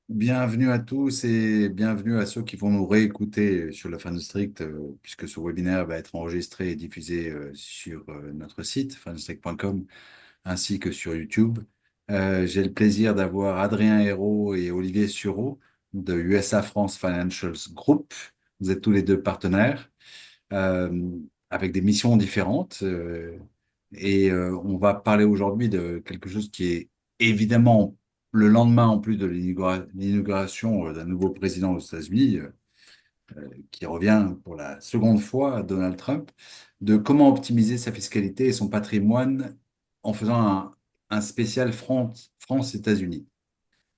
Bienvenue à tous et bienvenue à ceux qui vont nous réécouter sur le Fin District, puisque ce webinaire va être enregistré et diffusé sur notre site findistrict.com ainsi que sur YouTube. J'ai le plaisir d'avoir Adrien Hérault et Olivier Sureau de USA France Financials Group. Vous êtes tous les deux partenaires euh, avec des missions différentes. On va parler aujourd'hui de quelque chose qui est évidemment le lendemain, en plus de l'inauguration d'un nouveau président aux États-Unis, qui revient pour la seconde fois, Donald Trump, de comment optimiser sa fiscalité et son patrimoine en faisant un spécial France-États-Unis.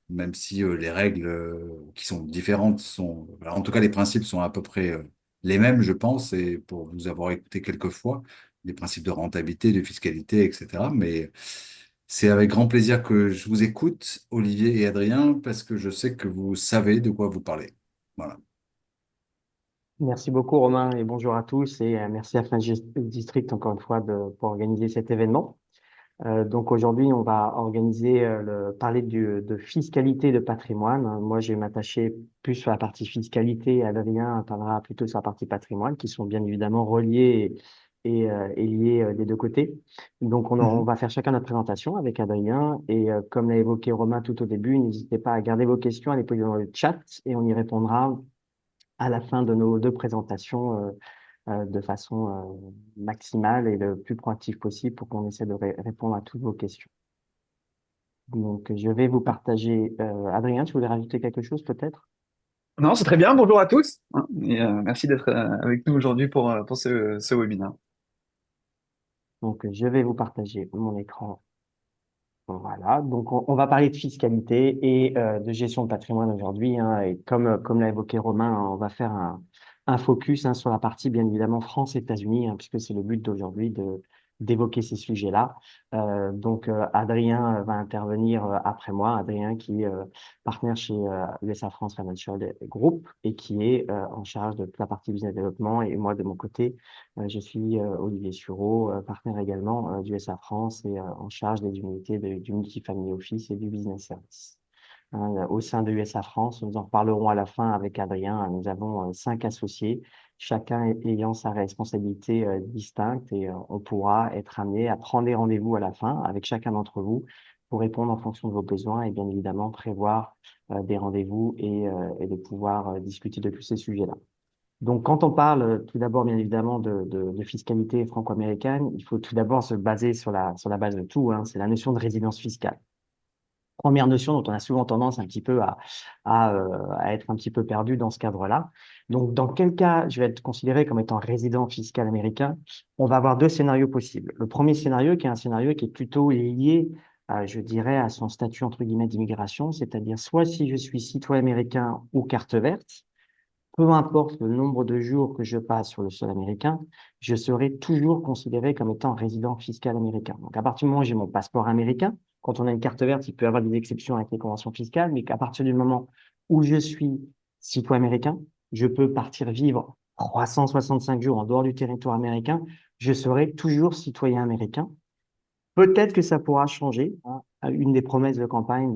Même si les règles qui sont différentes sont, alors, en tout cas les principes sont à peu près les mêmes, je pense, et pour vous avoir écouté quelques fois, les principes de rentabilité, de fiscalité, etc. Mais c'est avec grand plaisir que je vous écoute, Olivier et Adrien, parce que je sais que vous savez de quoi vous parlez. Voilà. Merci beaucoup Romain et bonjour à tous et merci à District encore une fois pour organiser cet événement. Donc aujourd'hui on va organiser parler de fiscalité de patrimoine. Moi je vais m'attacher plus sur la partie fiscalité, Adrien parlera plutôt sur la partie patrimoine qui sont bien évidemment reliés et liés des deux côtés. Donc on Mhm. va faire chacun notre présentation avec Adrien et comme l'a évoqué Romain tout au début, n'hésitez pas à garder vos questions, à les poser dans le chat et on y répondra à la fin de nos deux présentations de façon maximale et le plus proactive possible pour qu'on essaie de répondre à toutes vos questions. Donc, je vais vous partager. Adrien, tu voulais rajouter quelque chose peut-être? Non, c'est très bien. Bonjour à tous. Merci d'être avec nous aujourd'hui pour ce webinaire. Donc, je vais vous partager mon écran. Voilà. Donc, on va parler de fiscalité et de gestion de patrimoine aujourd'hui, hein. Et comme l'a évoqué Romain, hein, on va faire un focus hein, sur la partie, bien évidemment, France-États-Unis, hein, puisque c'est le but d'aujourd'hui d'évoquer ces sujets-là. Adrien va intervenir après moi. Adrien qui est partenaire chez USA France Financial Group et qui est en charge de toute la partie business développement. Et moi, de mon côté, je suis Olivier Sureau, partenaire également du SA France et en charge des unités du Multifamily Office et du Business Service. Au sein de USA France, nous en reparlerons à la fin avec Adrien. Nous avons 5 associés, chacun ayant sa responsabilité distincte et on pourra être amené à prendre des rendez-vous à la fin avec chacun d'entre vous pour répondre en fonction de vos besoins et bien évidemment prévoir des rendez-vous et de pouvoir discuter de tous ces sujets-là. Donc, quand on parle tout d'abord, bien évidemment, de fiscalité franco-américaine, il faut tout d'abord se baser sur la base de tout, hein, c'est la notion de résidence fiscale. Première notion dont on a souvent tendance un petit peu à être un petit peu perdu dans ce cadre-là. Donc, dans quel cas je vais être considéré comme étant résident fiscal américain? On va avoir deux scénarios possibles. Le premier scénario, qui est un scénario qui est plutôt lié, je dirais, à son statut entre guillemets d'immigration, c'est-à-dire soit si je suis citoyen américain ou carte verte, peu importe le nombre de jours que je passe sur le sol américain, je serai toujours considéré comme étant résident fiscal américain. Donc, à partir du moment où j'ai mon passeport américain, quand on a une carte verte, il peut y avoir des exceptions avec les conventions fiscales, mais qu'à partir du moment où je suis citoyen américain, je peux partir vivre 365 jours en dehors du territoire américain, je serai toujours citoyen américain. Peut-être que ça pourra changer, hein. Une des promesses de campagne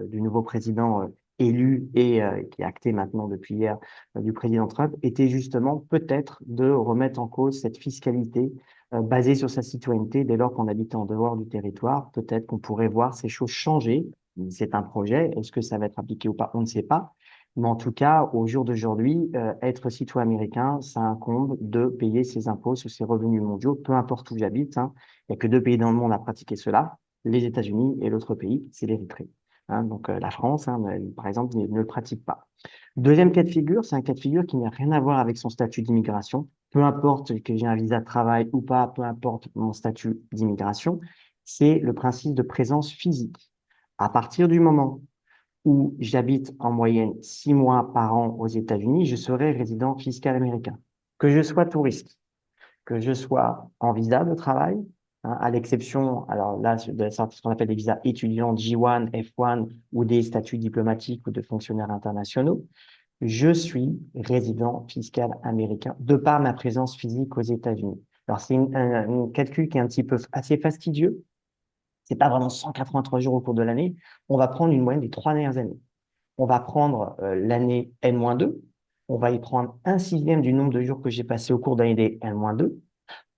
du nouveau président élu et qui est acté maintenant depuis hier du président Trump était justement peut-être de remettre en cause cette fiscalité basée sur sa citoyenneté dès lors qu'on habitait en dehors du territoire. Peut-être qu'on pourrait voir ces choses changer. C'est un projet. Est-ce que ça va être appliqué ou pas? On ne sait pas. Mais en tout cas, au jour d'aujourd'hui, être citoyen américain, ça incombe de payer ses impôts sur ses revenus mondiaux, peu importe où j'habite, hein. Il n'y a que deux pays dans le monde à pratiquer cela, les États-Unis et l'autre pays, c'est l'Érythrée. Donc la France, hein, par exemple, ne le pratique pas. Deuxième cas de figure, c'est un cas de figure qui n'a rien à voir avec son statut d'immigration. Peu importe que j'ai un visa de travail ou pas, peu importe mon statut d'immigration, c'est le principe de présence physique. À partir du moment où j'habite en moyenne 6 mois par an aux États-Unis, je serai résident fiscal américain. Que je sois touriste, que je sois en visa de travail, hein, à l'exception, alors là, de ce qu'on appelle des visas étudiants J1, F1 ou des statuts diplomatiques ou de fonctionnaires internationaux, je suis résident fiscal américain de par ma présence physique aux États-Unis. Alors, c'est un calcul qui est un petit peu assez fastidieux. C'est pas vraiment 183 jours au cours de l'année. On va prendre une moyenne des 3 dernières années. On va prendre l'année N-2. On va y prendre un sixième du nombre de jours que j'ai passé au cours d'année des N-2.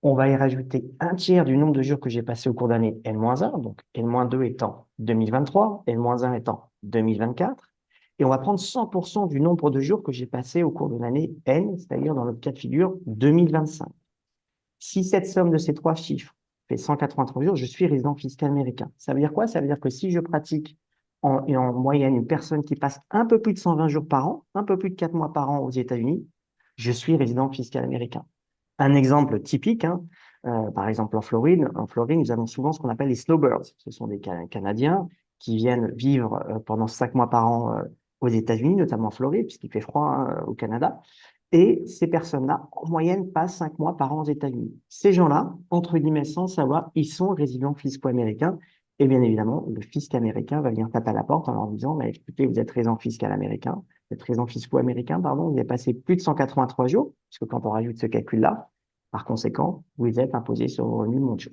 On va y rajouter un tiers du nombre de jours que j'ai passé au cours d'année N-1, donc N-2 étant 2023, N-1 étant 2024. Et on va prendre 100% du nombre de jours que j'ai passé au cours de l'année N, c'est-à-dire dans notre cas de figure 2025. Si cette somme de ces trois chiffres fait 183 jours, je suis résident fiscal américain. Ça veut dire quoi? Ça veut dire que si je pratique en moyenne une personne qui passe un peu plus de 120 jours par an, un peu plus de 4 mois par an aux États-Unis, je suis résident fiscal américain. Un exemple typique, hein, par exemple en Floride, nous avons souvent ce qu'on appelle les snowbirds. Ce sont des Canadiens qui viennent vivre pendant 5 mois par an aux États-Unis, notamment en Floride, puisqu'il fait froid hein, au Canada. Et ces personnes-là, en moyenne, passent 5 mois par an aux États-Unis. Ces gens-là, entre guillemets, sans savoir, ils sont résidents fiscaux américains. Et bien évidemment, le fisc américain va venir taper à la porte en leur disant, bah, écoutez, vous êtes résident fiscal américain, vous êtes résident fiscaux américain, pardon, vous avez passé plus de 183 jours, puisque quand on rajoute ce calcul-là, par conséquent, vous êtes imposé sur vos revenus mondiaux.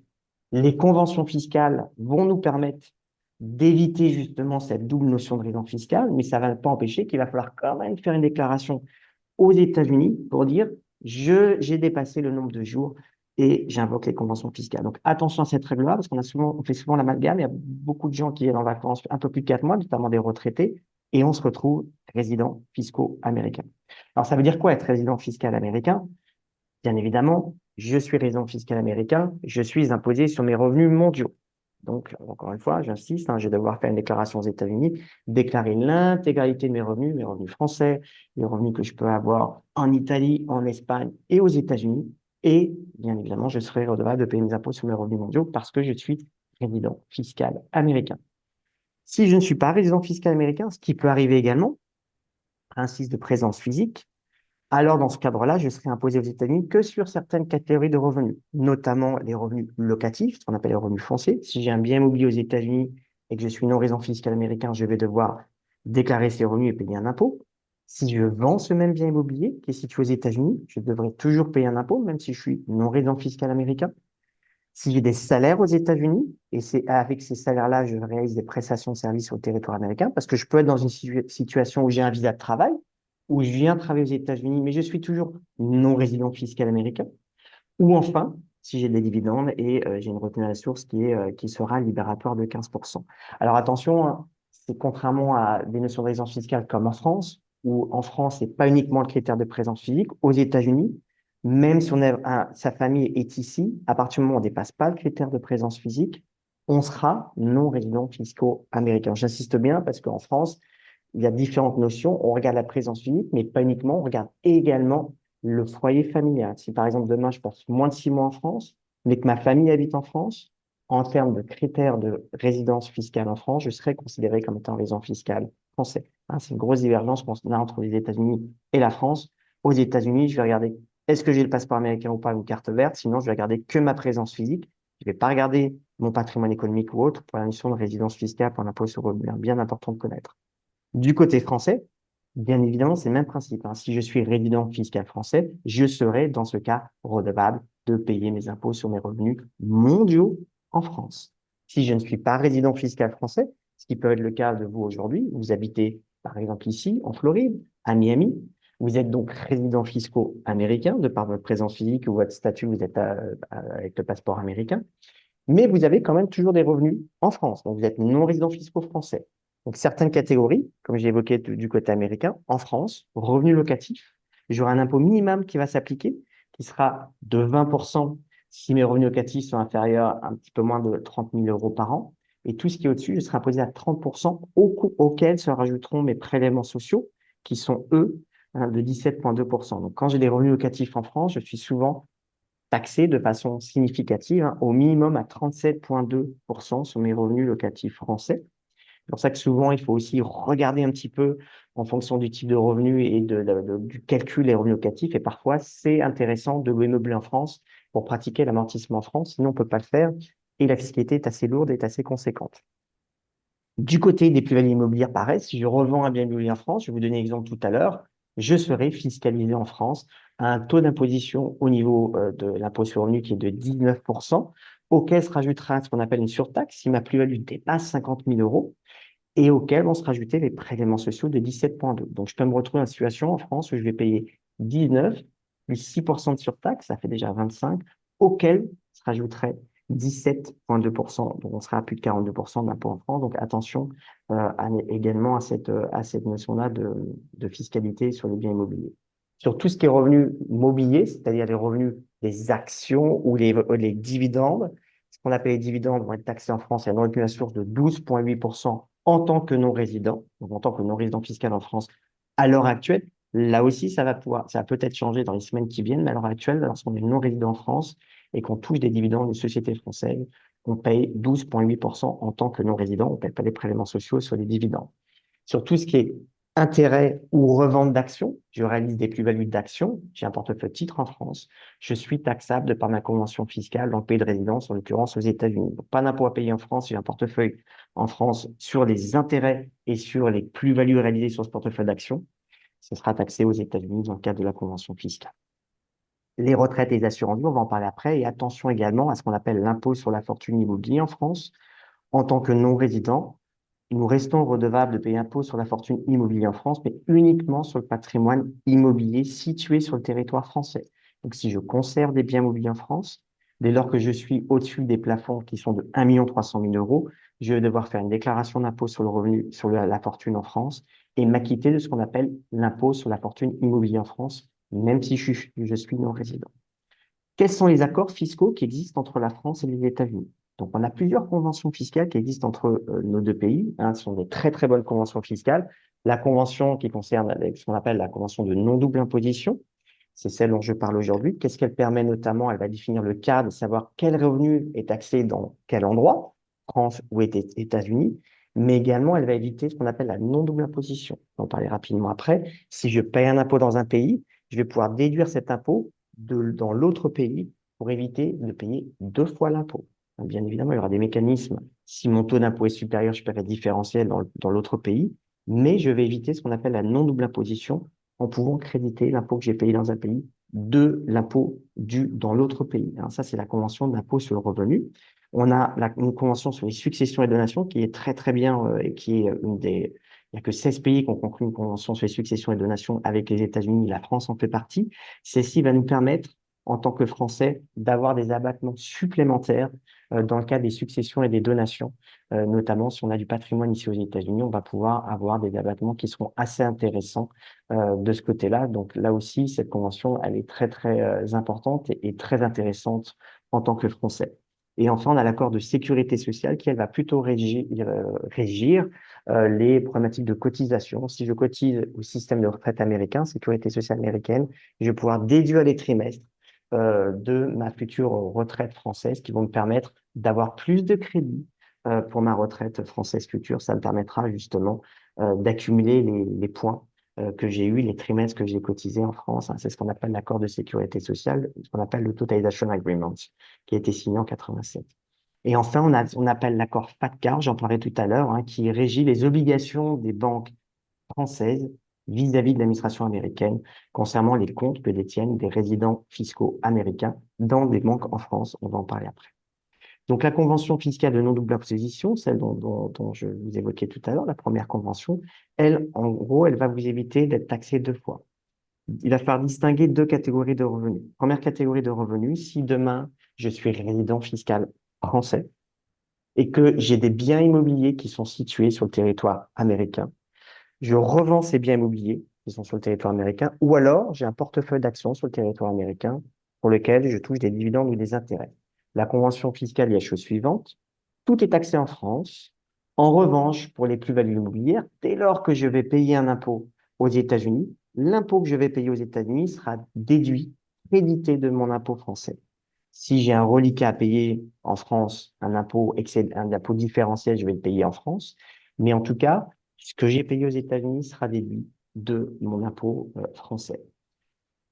Les conventions fiscales vont nous permettre d'éviter justement cette double notion de résidence fiscale, mais ça ne va pas empêcher qu'il va falloir quand même faire une déclaration aux États-Unis pour dire j'ai dépassé le nombre de jours et j'invoque les conventions fiscales. Donc attention à cette règle-là, parce on fait souvent l'amalgame. Il y a beaucoup de gens qui viennent en vacances un peu plus de 4 mois, notamment des retraités, et on se retrouve résident fiscaux américains. Alors ça veut dire quoi être résident fiscal américain? Bien évidemment, je suis résident fiscal américain, je suis imposé sur mes revenus mondiaux. Donc, encore une fois, j'insiste, hein, je vais devoir faire une déclaration aux États-Unis, déclarer l'intégralité de mes revenus français, les revenus que je peux avoir en Italie, en Espagne et aux États-Unis. Et bien évidemment, je serai redevable de payer mes impôts sur mes revenus mondiaux parce que je suis résident fiscal américain. Si je ne suis pas résident fiscal américain, ce qui peut arriver également, principe de présence physique, alors dans ce cadre-là, je serai imposé aux États-Unis que sur certaines catégories de revenus, notamment les revenus locatifs, ce qu'on appelle les revenus fonciers. Si j'ai un bien immobilier aux États-Unis et que je suis non résident fiscal américain, je vais devoir déclarer ces revenus et payer un impôt. Si je vends ce même bien immobilier qui est situé aux États-Unis, je devrais toujours payer un impôt, même si je suis non résident fiscal américain. Si j'ai des salaires aux États-Unis, et c'est avec ces salaires-là, je réalise des prestations de services au territoire américain, parce que je peux être dans une situation où j'ai un visa de travail, où je viens travailler aux États-Unis, mais je suis toujours non résident fiscal américain. Ou enfin, si j'ai des dividendes et j'ai une retenue à la source qui sera libératoire de 15%. Alors attention, hein, c'est contrairement à des notions de résidence fiscale comme en France, où en France, c'est pas uniquement le critère de présence physique. Aux États-Unis, même si sa famille est ici, à partir du moment où on ne dépasse pas le critère de présence physique, on sera non résident fiscaux américain. J'insiste bien parce qu'en France, il y a différentes notions. On regarde la présence physique, mais pas uniquement. On regarde également le foyer familial. Si par exemple demain je passe moins de 6 mois en France, mais que ma famille habite en France, en termes de critères de résidence fiscale en France, je serai considéré comme étant résident fiscal français. Hein, c'est une grosse divergence qu'on a entre les États-Unis et la France. Aux États-Unis, je vais regarder est-ce que j'ai le passeport américain ou pas, une carte verte. Sinon, je vais regarder que ma présence physique. Je ne vais pas regarder mon patrimoine économique ou autre pour la notion de résidence fiscale pour l'impôt sur le revenu. Bien important de connaître. Du côté français, bien évidemment, c'est le même principe. Hein. Si je suis résident fiscal français, je serai, dans ce cas, redevable de payer mes impôts sur mes revenus mondiaux en France. Si je ne suis pas résident fiscal français, ce qui peut être le cas de vous aujourd'hui, vous habitez, par exemple, ici, en Floride, à Miami, vous êtes donc résident fiscaux américain, de par votre présence physique ou votre statut, vous êtes avec le passeport américain, mais vous avez quand même toujours des revenus en France. Donc, vous êtes non résident fiscaux français. Donc, certaines catégories, comme j'ai évoqué du côté américain, en France, revenus locatifs, j'aurai un impôt minimum qui va s'appliquer, qui sera de 20% si mes revenus locatifs sont inférieurs à un petit peu moins de 30 000 euros par an. Et tout ce qui est au-dessus, je serai imposé à 30% auxquels se rajouteront mes prélèvements sociaux, qui sont, eux, hein, de 17,2%. Donc, quand j'ai des revenus locatifs en France, je suis souvent taxé de façon significative, hein, au minimum à 37,2% sur mes revenus locatifs français. C'est pour ça que souvent, il faut aussi regarder un petit peu en fonction du type de revenu et du calcul des revenus locatifs. Et parfois, c'est intéressant de louer meublé en France pour pratiquer l'amortissement en France. Sinon, on ne peut pas le faire. Et la fiscalité est assez lourde et est assez conséquente. Du côté des plus-values immobilières, pareil, si je revends un bien immobilier en France, je vais vous donner l'exemple tout à l'heure, je serai fiscalisé en France à un taux d'imposition au niveau de l'impôt sur le revenu qui est de 19%, auquel se rajoutera ce qu'on appelle une surtaxe si ma plus-value dépasse 50 000 euros. et auxquels vont se rajouter les prélèvements sociaux de 17,2. Donc, je peux me retrouver dans une situation en France où je vais payer 19 plus 6% de surtaxe, ça fait déjà 25, auxquels se rajouterait 17,2%. Donc, on sera à plus de 42% d'impôt en France. Donc, attention également à cette notion-là de fiscalité sur les biens immobiliers. Sur tout ce qui est revenus mobiliers, c'est-à-dire les revenus des actions ou les dividendes, ce qu'on appelle les dividendes vont être taxés en France à une retenue à la source de 12,8% en tant que non-résident, donc en tant que non-résident fiscal en France à l'heure actuelle. Là aussi, ça va peut-être changer dans les semaines qui viennent, mais à l'heure actuelle, lorsqu'on est non-résident en France et qu'on touche des dividendes d'une société française, on paye 12,8% en tant que non-résident. On ne paye pas les prélèvements sociaux sur les dividendes. Sur tout ce qui est intérêt ou revente d'actions, je réalise des plus-values d'actions, j'ai un portefeuille titre en France, je suis taxable de par ma convention fiscale dans le pays de résidence, en l'occurrence aux États-Unis. Donc, pas d'impôt à payer en France, j'ai un portefeuille en France sur les intérêts et sur les plus-values réalisées sur ce portefeuille d'actions. Ce sera taxé aux États-Unis dans le cadre de la convention fiscale. Les retraites et les assurances vie, on va en parler après. Et attention également à ce qu'on appelle l'impôt sur la fortune immobilière en France. En tant que non-résident, nous restons redevables de payer impôt sur la fortune immobilière en France, mais uniquement sur le patrimoine immobilier situé sur le territoire français. Donc, si je conserve des biens immobiliers en France, dès lors que je suis au-dessus des plafonds qui sont de 1 300 000 euros, je vais devoir faire une déclaration d'impôt sur le revenu, sur la fortune en France et m'acquitter de ce qu'on appelle l'impôt sur la fortune immobilière en France, même si je suis non-résident. Quels sont les accords fiscaux qui existent entre la France et les États-Unis? Donc, on a plusieurs conventions fiscales qui existent entre nos deux pays. Hein, ce sont des très, très bonnes conventions fiscales. La convention qui concerne ce qu'on appelle la convention de non-double imposition, c'est celle dont je parle aujourd'hui. Qu'est-ce qu'elle permet notamment? Elle va définir le cadre, savoir quel revenu est taxé dans quel endroit, France ou États-Unis, mais également elle va éviter ce qu'on appelle la non-double imposition. On va en parler rapidement après. Si je paye un impôt dans un pays, je vais pouvoir déduire cet impôt dans l'autre pays pour éviter de payer deux fois l'impôt. Bien évidemment, il y aura des mécanismes. Si mon taux d'impôt est supérieur, je paierai différentiel dans l'autre pays, mais je vais éviter ce qu'on appelle la non-double imposition en pouvant créditer l'impôt que j'ai payé dans un pays de l'impôt dû dans l'autre pays. Hein, ça, c'est la convention d'impôt sur le revenu. On a une convention sur les successions et donations qui est très, très bien et qui est une des... Il n'y a que 16 pays qui ont conclu une convention sur les successions et donations avec les États-Unis. La France en fait partie. Celle-ci va nous permettre, en tant que Français, d'avoir des abattements supplémentaires dans le cas des successions et des donations. Notamment, si on a du patrimoine ici aux États-Unis, on va pouvoir avoir des abattements qui seront assez intéressants de ce côté-là. Donc là aussi, cette convention, elle est très, très importante et très intéressante en tant que Français. Et enfin, on a l'accord de sécurité sociale qui, elle, va plutôt régir les problématiques de cotisation. Si je cotise au système de retraite américain, sécurité sociale américaine, je vais pouvoir déduire les trimestres de ma future retraite française qui vont me permettre d'avoir plus de crédits pour ma retraite française future. Ça me permettra justement d'accumuler les points que j'ai eus, les trimestres que j'ai cotisés en France. Hein. C'est ce qu'on appelle l'accord de sécurité sociale, ce qu'on appelle le Totalization Agreement, qui a été signé en 87. Et enfin, on appelle l'accord FATCA, j'en parlais tout à l'heure, hein, qui régit les obligations des banques françaises vis-à-vis de l'administration américaine concernant les comptes que détiennent des résidents fiscaux américains dans des banques en France. On va en parler après. Donc, la convention fiscale de non-double imposition, celle dont je vous évoquais tout à l'heure, la première convention, elle, en gros, elle va vous éviter d'être taxé deux fois. Il va falloir distinguer deux catégories de revenus. Première catégorie de revenus, si demain, je suis résident fiscal français et que j'ai des biens immobiliers qui sont situés sur le territoire américain, je revends ces biens immobiliers qui sont sur le territoire américain, ou alors j'ai un portefeuille d'actions sur le territoire américain pour lequel je touche des dividendes ou des intérêts. La convention fiscale est la chose suivante. Tout est taxé en France. En revanche, pour les plus-values immobilières, dès lors que je vais payer un impôt aux États-Unis, l'impôt que je vais payer aux États-Unis sera déduit, crédité de mon impôt français. Si j'ai un reliquat à payer en France, un impôt différentiel, je vais le payer en France. Mais en tout cas, ce que j'ai payé aux États-Unis sera déduit de mon impôt français.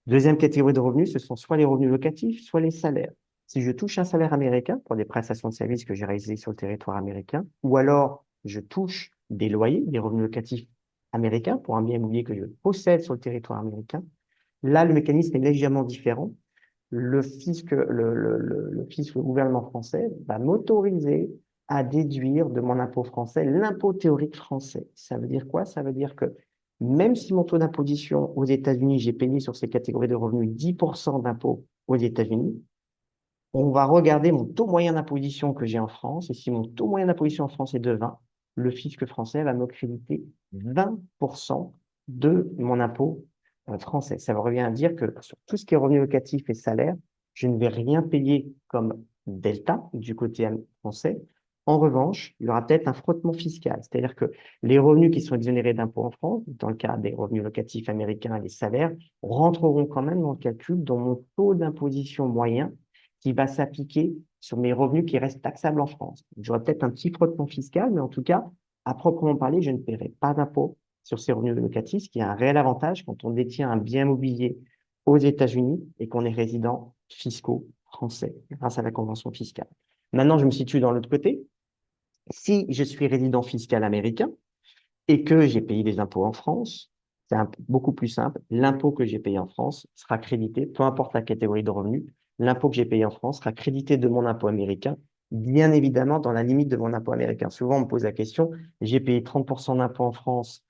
Deuxième catégorie de revenus, ce sont soit les revenus locatifs, soit les salaires. Si je touche un salaire américain pour des prestations de services que j'ai réalisées sur le territoire américain, ou alors je touche des loyers, des revenus locatifs américains pour un bien immobilier que je possède sur le territoire américain, là, le mécanisme est légèrement différent. Le fisc, le gouvernement français va m'autoriser à déduire de mon impôt français l'impôt théorique français. Ça veut dire quoi? Ça veut dire que même si mon taux d'imposition aux États-Unis, j'ai payé sur ces catégories de revenus 10% d'impôt aux États-Unis, on va regarder mon taux moyen d'imposition que j'ai en France. Et si mon taux moyen d'imposition en France est de 20, le fisc français va me créditer 20% de mon impôt français. Ça revient à dire que sur tout ce qui est revenu locatif et salaire, je ne vais rien payer comme delta du côté français. En revanche, il y aura peut-être un frottement fiscal, c'est-à-dire que les revenus qui sont exonérés d'impôts en France, dans le cas des revenus locatifs américains et des salaires, rentreront quand même dans le calcul dans mon taux d'imposition moyen qui va s'appliquer sur mes revenus qui restent taxables en France. J'aurai peut-être un petit frottement fiscal, mais en tout cas, à proprement parler, je ne paierai pas d'impôt sur ces revenus locatifs, ce qui est un réel avantage quand on détient un bien immobilier aux États-Unis et qu'on est résident fiscaux français grâce à la convention fiscale. Maintenant, je me situe dans l'autre côté. Si je suis résident fiscal américain et que j'ai payé des impôts en France, c'est beaucoup plus simple. L'impôt que j'ai payé en France sera crédité, peu importe la catégorie de revenus. L'impôt que j'ai payé en France sera crédité de mon impôt américain, bien évidemment dans la limite de mon impôt américain. Souvent, on me pose la question, j'ai payé 30% d'impôt en France,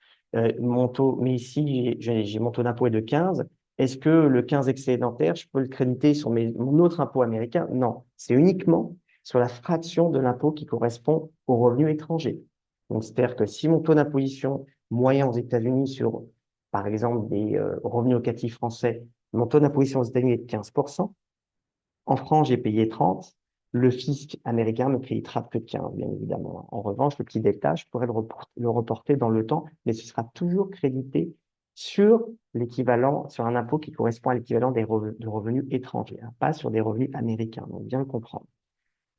mon taux, mais ici, j'ai mon taux d'impôt est de 15. Est-ce que le 15 excédentaire, je peux le créditer sur mon autre impôt américain? Non, c'est uniquement sur la fraction de l'impôt qui correspond aux revenus étrangers. Donc, c'est-à-dire que si mon taux d'imposition moyen aux États-Unis sur, par exemple, des revenus locatifs français, mon taux d'imposition aux États-Unis est de 15%, en France, j'ai payé 30%, le fisc américain me créditera que 15%, bien évidemment. En revanche, le petit delta, je pourrais le reporter dans le temps, mais ce sera toujours crédité sur l'équivalent, sur un impôt qui correspond à l'équivalent de revenus étrangers, hein, pas sur des revenus américains. Donc, bien le comprendre.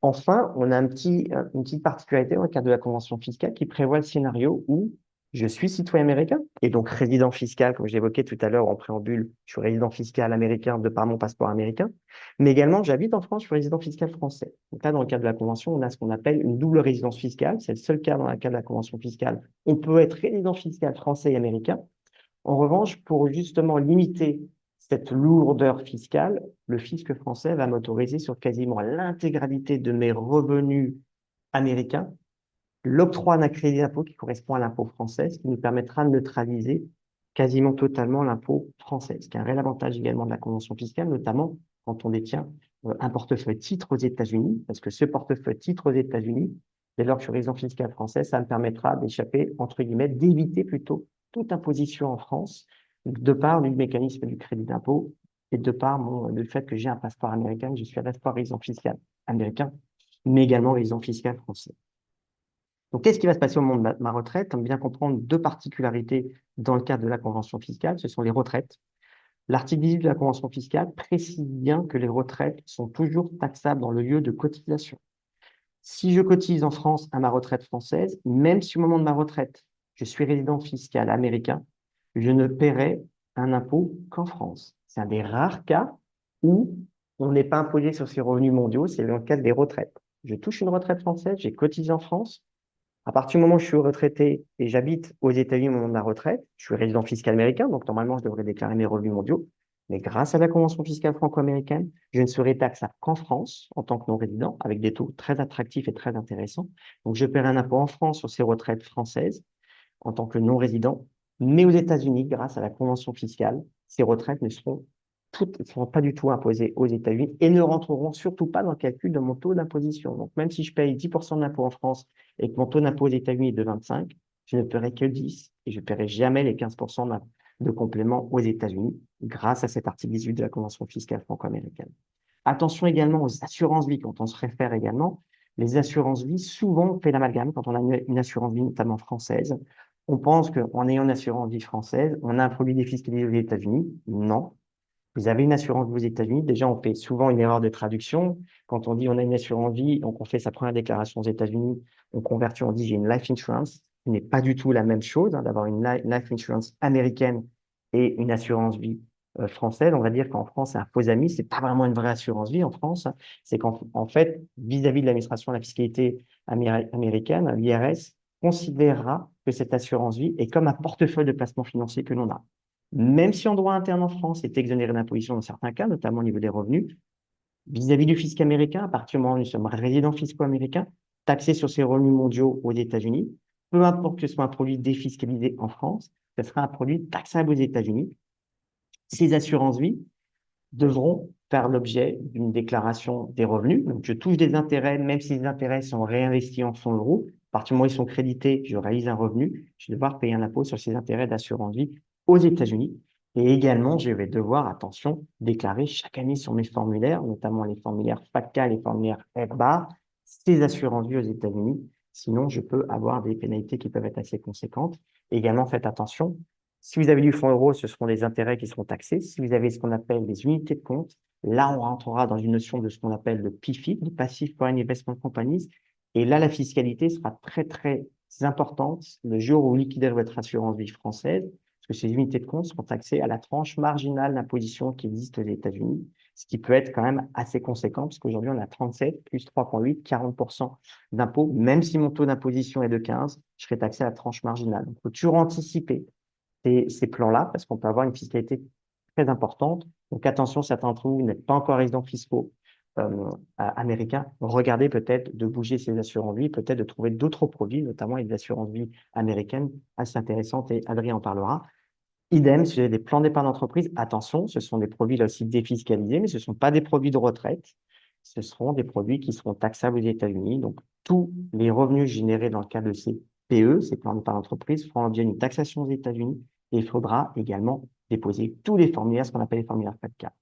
Enfin, on a une petite particularité dans le cadre de la convention fiscale qui prévoit le scénario où je suis citoyen américain et donc résident fiscal, comme j'évoquais tout à l'heure en préambule, je suis résident fiscal américain de par mon passeport américain, mais également j'habite en France, je suis résident fiscal français. Donc là, dans le cadre de la convention, on a ce qu'on appelle une double résidence fiscale. C'est le seul cas dans le cadre de la convention fiscale. On peut être résident fiscal français et américain. En revanche, pour justement limiter cette lourdeur fiscale, le fisc français va m'autoriser sur quasiment l'intégralité de mes revenus américains l'octroi d'un crédit d'impôt qui correspond à l'impôt français, ce qui nous permettra de neutraliser quasiment totalement l'impôt français, ce qui est un réel avantage également de la convention fiscale, notamment quand on détient un portefeuille titre aux États-Unis, parce que ce portefeuille titre aux États-Unis, dès lors que je suis résident fiscal français, ça me permettra d'échapper, entre guillemets, d'éviter plutôt toute imposition en France, de par du mécanisme du crédit d'impôt et de par le fait que j'ai un passeport américain, que je suis à la fois résident fiscal américain, mais également résident fiscal français. Donc, qu'est-ce qui va se passer au moment de ma retraite? On bien comprendre deux particularités dans le cadre de la convention fiscale, ce sont les retraites. L'article 18 de la convention fiscale précise bien que les retraites sont toujours taxables dans le lieu de cotisation. Si je cotise en France à ma retraite française, même si au moment de ma retraite, je suis résident fiscal américain, je ne paierai un impôt qu'en France. C'est un des rares cas où on n'est pas imposé sur ces revenus mondiaux, c'est dans le cadre des retraites. Je touche une retraite française, j'ai cotisé en France. À partir du moment où je suis retraité et j'habite aux États-Unis au moment de ma retraite, je suis résident fiscal américain, donc normalement, je devrais déclarer mes revenus mondiaux. Mais grâce à la convention fiscale franco-américaine, je ne serai taxable qu'en France en tant que non-résident, avec des taux très attractifs et très intéressants. Donc, je paierai un impôt en France sur ces retraites françaises en tant que non-résident, mais aux États-Unis, grâce à la convention fiscale, ces retraites ne seront pas du tout imposées aux États-Unis et ne rentreront surtout pas dans le calcul de mon taux d'imposition. Donc, même si je paye 10% d'impôt en France et que mon taux d'impôt aux États-Unis est de 25, je ne paierai que 10 et je ne paierai jamais les 15% de complément aux États-Unis grâce à cet article 18 de la Convention fiscale franco-américaine. Attention également aux assurances vie quand on se réfère également. Les assurances vie, souvent, on fait l'amalgame quand on a une assurance vie, notamment française. On pense qu'en ayant une assurance vie française, on a un produit défiscalisé aux États-Unis. Non. Vous avez une assurance vie aux États-Unis. Déjà, on fait souvent une erreur de traduction. Quand on dit on a une assurance vie, donc on fait sa première déclaration aux États-Unis, on convertit, on dit j'ai une life insurance. Ce n'est pas du tout la même chose d'avoir une life insurance américaine et une assurance vie française. On va dire qu'en France, c'est un faux ami. C'est pas vraiment une vraie assurance vie en France. C'est qu'en fait, vis-à-vis de l'administration de la fiscalité américaine, l'IRS considérera que cette assurance vie est comme un portefeuille de placement financier que l'on a. Même si en droit interne en France, c'est exonéré d'imposition dans certains cas, notamment au niveau des revenus, vis-à-vis du fisc américain, à partir du moment où nous sommes résidents fiscaux américains, taxé sur ses revenus mondiaux aux États-Unis, peu importe que ce soit un produit défiscalisé en France, ce sera un produit taxable aux États-Unis. Ces assurances-vie devront faire l'objet d'une déclaration des revenus. Donc, je touche des intérêts, même si les intérêts sont réinvestis en fonds euros. À partir du moment où ils sont crédités, je réalise un revenu. Je vais devoir payer un impôt sur ces intérêts d'assurance vie aux États-Unis. Et également, je vais devoir, attention, déclarer chaque année sur mes formulaires, notamment les formulaires FATCA, les formulaires FBAR, ces assurances vie aux États-Unis. Sinon, je peux avoir des pénalités qui peuvent être assez conséquentes. Également, faites attention, si vous avez du fonds euro, ce seront des intérêts qui seront taxés. Si vous avez ce qu'on appelle des unités de compte, là, on rentrera dans une notion de ce qu'on appelle le PIFI, le Passive Foreign Investment Companies. Et là, la fiscalité sera très, très importante le jour où vous liquidez votre assurance vie française, parce que ces unités de compte seront taxées à la tranche marginale d'imposition qui existe aux États-Unis, ce qui peut être quand même assez conséquent, parce qu'aujourd'hui, on a 37 plus 3,8, 40% d'impôt. Même si mon taux d'imposition est de 15, je serai taxé à la tranche marginale. Donc, il faut toujours anticiper ces plans-là, parce qu'on peut avoir une fiscalité très importante. Donc attention, certains d'entre vous n'êtes pas encore résidents fiscaux américains, regardez peut-être de bouger ces assurances-vie, peut-être de trouver d'autres produits, notamment avec des assurances-vie américaines assez intéressantes, et Adrien en parlera. Idem, si vous avez des plans d'épargne d'entreprise, attention, ce sont des produits là aussi défiscalisés, mais ce ne sont pas des produits de retraite, ce seront des produits qui seront taxables aux États-Unis. Donc, tous les revenus générés dans le cadre de ces PE, ces plans d'épargne d'entreprise, feront l'objet d'une taxation aux États-Unis et il faudra également déposer tous les formulaires, ce qu'on appelle les formulaires FATCA.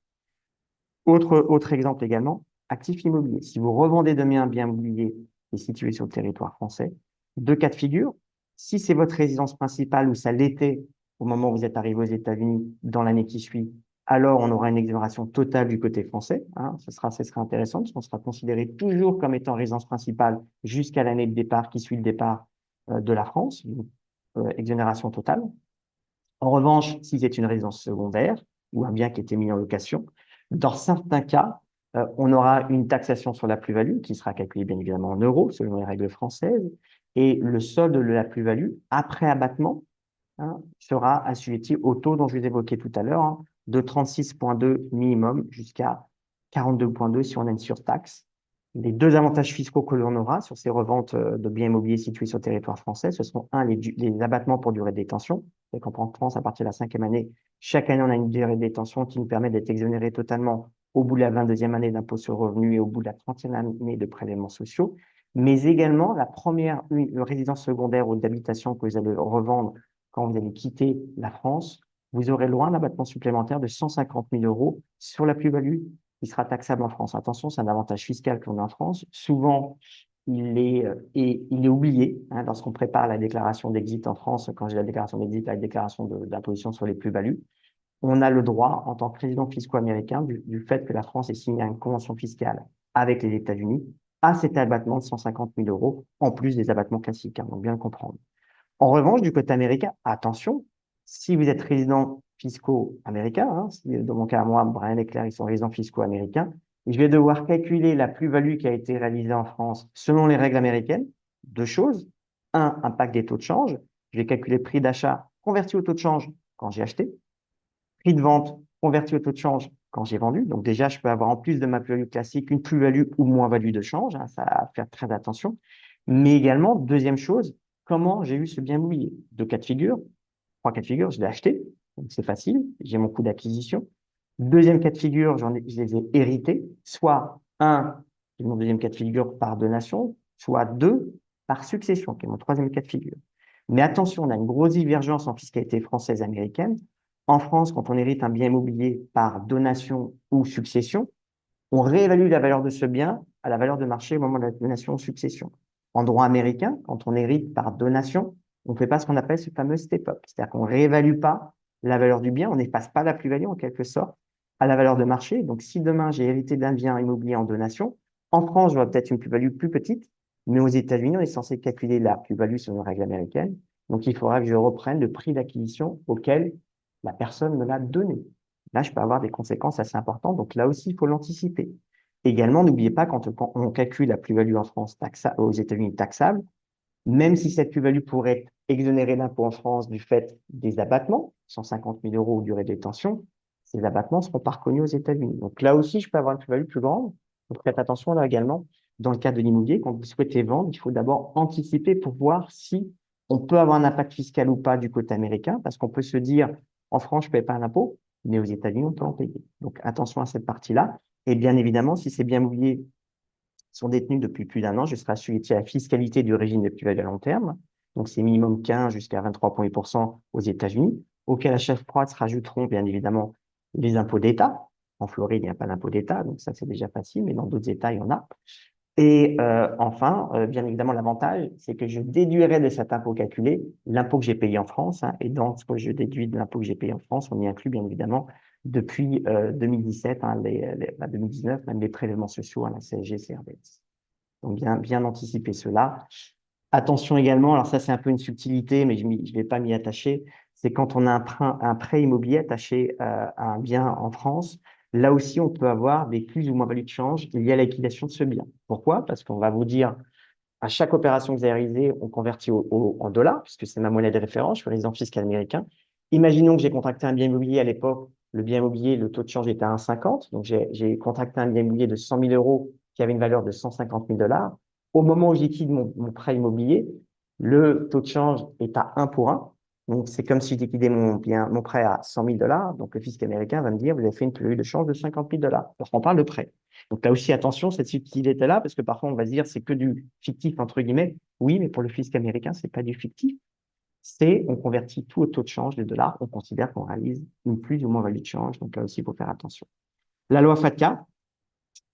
Autre exemple également, actifs immobiliers. Si vous revendez demain un bien immobilier qui est situé sur le territoire français, deux cas de figure. Si c'est votre résidence principale ou ça l'était au moment où vous êtes arrivé aux États-Unis dans l'année qui suit, alors on aura une exonération totale du côté français. Hein, ce sera intéressant parce qu'on sera considéré toujours comme étant résidence principale jusqu'à l'année de départ qui suit le départ de la France, exonération totale. En revanche, si c'est une résidence secondaire ou un bien qui a été mis en location, dans certains cas, on aura une taxation sur la plus-value qui sera calculée bien évidemment en euros selon les règles françaises et le solde de la plus-value après abattement sera assujetti au taux dont je vous évoquais tout à l'heure, de 36,2 minimum jusqu'à 42,2 si on a une surtaxe. Les deux avantages fiscaux que l'on aura sur ces reventes de biens immobiliers situés sur le territoire français, ce seront les abattements pour durée de détention. C'est qu'en France, à partir de la 5e année, chaque année, on a une durée de détention qui nous permet d'être exonéré totalement au bout de la 22e année d'impôt sur le revenu et au bout de la 30e année de prélèvements sociaux, mais également la première résidence secondaire ou d'habitation que vous allez revendre quand vous allez quitter la France, vous aurez loin un abattement supplémentaire de 150 000 euros sur la plus-value qui sera taxable en France. Attention, c'est un avantage fiscal qu'on a en France. Souvent, il est oublié lorsqu'on prépare la déclaration d'exit en France. Quand j'ai la déclaration d'exit, la déclaration d'imposition sur les plus-values, on a le droit, en tant que résident fiscal américain, du fait que la France ait signé une convention fiscale avec les États-Unis, à cet abattement de 150 000 euros, en plus des abattements classiques, donc bien le comprendre. En revanche, du côté américain, attention, si vous êtes résident fiscaux américain, dans mon cas, moi, Brian et Claire, ils sont résidents fiscaux américains, je vais devoir calculer la plus-value qui a été réalisée en France selon les règles américaines. Deux choses. Un, impact des taux de change. Je vais calculer le prix d'achat converti au taux de change quand j'ai acheté. Prix de vente converti au taux de change quand j'ai vendu. Donc déjà, je peux avoir en plus de ma plus-value classique une plus-value ou moins-value de change. Ça va faire très attention. Mais également, deuxième chose, comment j'ai eu ce bien immobilier? Deux cas de figure. Trois cas de figure, je l'ai acheté. Donc c'est facile. J'ai mon coût d'acquisition. Deuxième cas de figure, je les ai hérités. Soit un, c'est mon deuxième cas de figure par donation, soit deux, par succession, qui est mon troisième cas de figure. Mais attention, on a une grosse divergence en fiscalité française et américaine. En France, quand on hérite un bien immobilier par donation ou succession, on réévalue la valeur de ce bien à la valeur de marché au moment de la donation ou succession. En droit américain, quand on hérite par donation, on ne fait pas ce qu'on appelle ce fameux step-up. C'est-à-dire qu'on ne réévalue pas la valeur du bien, on n'efface pas la plus-value en quelque sorte à la valeur de marché. Donc, si demain j'ai hérité d'un bien immobilier en donation, en France, j'aurai peut-être une plus-value plus petite, mais aux États-Unis, on est censé calculer la plus-value selon les règles américaines. Donc, il faudra que je reprenne le prix d'acquisition auquel la personne me l'a donné. Là, je peux avoir des conséquences assez importantes. Donc, là aussi, il faut l'anticiper. Également, n'oubliez pas, quand on calcule la plus-value en France, aux États-Unis taxable, même si cette plus-value pourrait être exonérée d'impôt en France du fait des abattements, 150 000 euros ou durée de détention, ces abattements seront pas reconnus aux États-Unis. Donc là aussi, je peux avoir une plus-value plus grande. Donc faites attention là également. dans le cas de l'immobilier, quand vous souhaitez vendre, il faut d'abord anticiper pour voir si on peut avoir un impact fiscal ou pas du côté américain, parce qu'on peut se dire, en France, je ne paye pas un impôt, mais aux États-Unis, on peut en payer. Donc, attention à cette partie-là. Et bien évidemment, si ces biens immobiliers sont détenus depuis plus d'1 an, je serai assujetti à la fiscalité du régime des plus-values à long terme. Donc, c'est minimum 15 jusqu'à 23,8% aux États-Unis, auxquels à chaque fois se rajouteront bien évidemment les impôts d'État. En Floride, il n'y a pas d'impôt d'État, donc ça, c'est déjà facile, mais dans d'autres États, il y en a. Et enfin, bien évidemment, l'avantage, c'est que je déduirai de cet impôt calculé l'impôt que j'ai payé en France. Hein, et dans ce que je déduis de l'impôt que j'ai payé en France, on y inclut bien évidemment depuis 2017, 2019, même les prélèvements sociaux à la CSG, CRDS. Donc bien anticiper cela. Attention également, alors ça c'est un peu une subtilité, mais je ne vais pas m'y attacher, c'est quand on a un prêt immobilier attaché à un bien en France, là aussi on peut avoir des plus ou moins values de change liées à la liquidation de ce bien. Pourquoi? Parce qu'on va vous dire, à chaque opération que vous avez réalisée, on convertit en dollars, puisque c'est ma monnaie de référence, je suis résident fiscal américain. Imaginons que j'ai contracté un bien immobilier à l'époque, le bien immobilier, le taux de change était à 1,50, donc j'ai contracté un bien immobilier de 100 000 euros qui avait une valeur de 150 000 dollars. Au moment où je liquide mon prêt immobilier, le taux de change est à 1 pour 1. Donc, c'est comme si je liquidais mon prêt à 100 000 dollars. Donc, le fisc américain va me dire, vous avez fait une plus-value de change de 50 000 dollars. Alors, on parle de prêt. Donc, là aussi, attention, cette subtilité-là, parce que parfois, on va se dire, c'est que du fictif, entre guillemets. Oui, mais pour le fisc américain, c'est pas du fictif. On convertit tout au taux de change des dollars. On considère qu'on réalise une plus ou moins value de change. Donc, là aussi, il faut faire attention. La loi FATCA,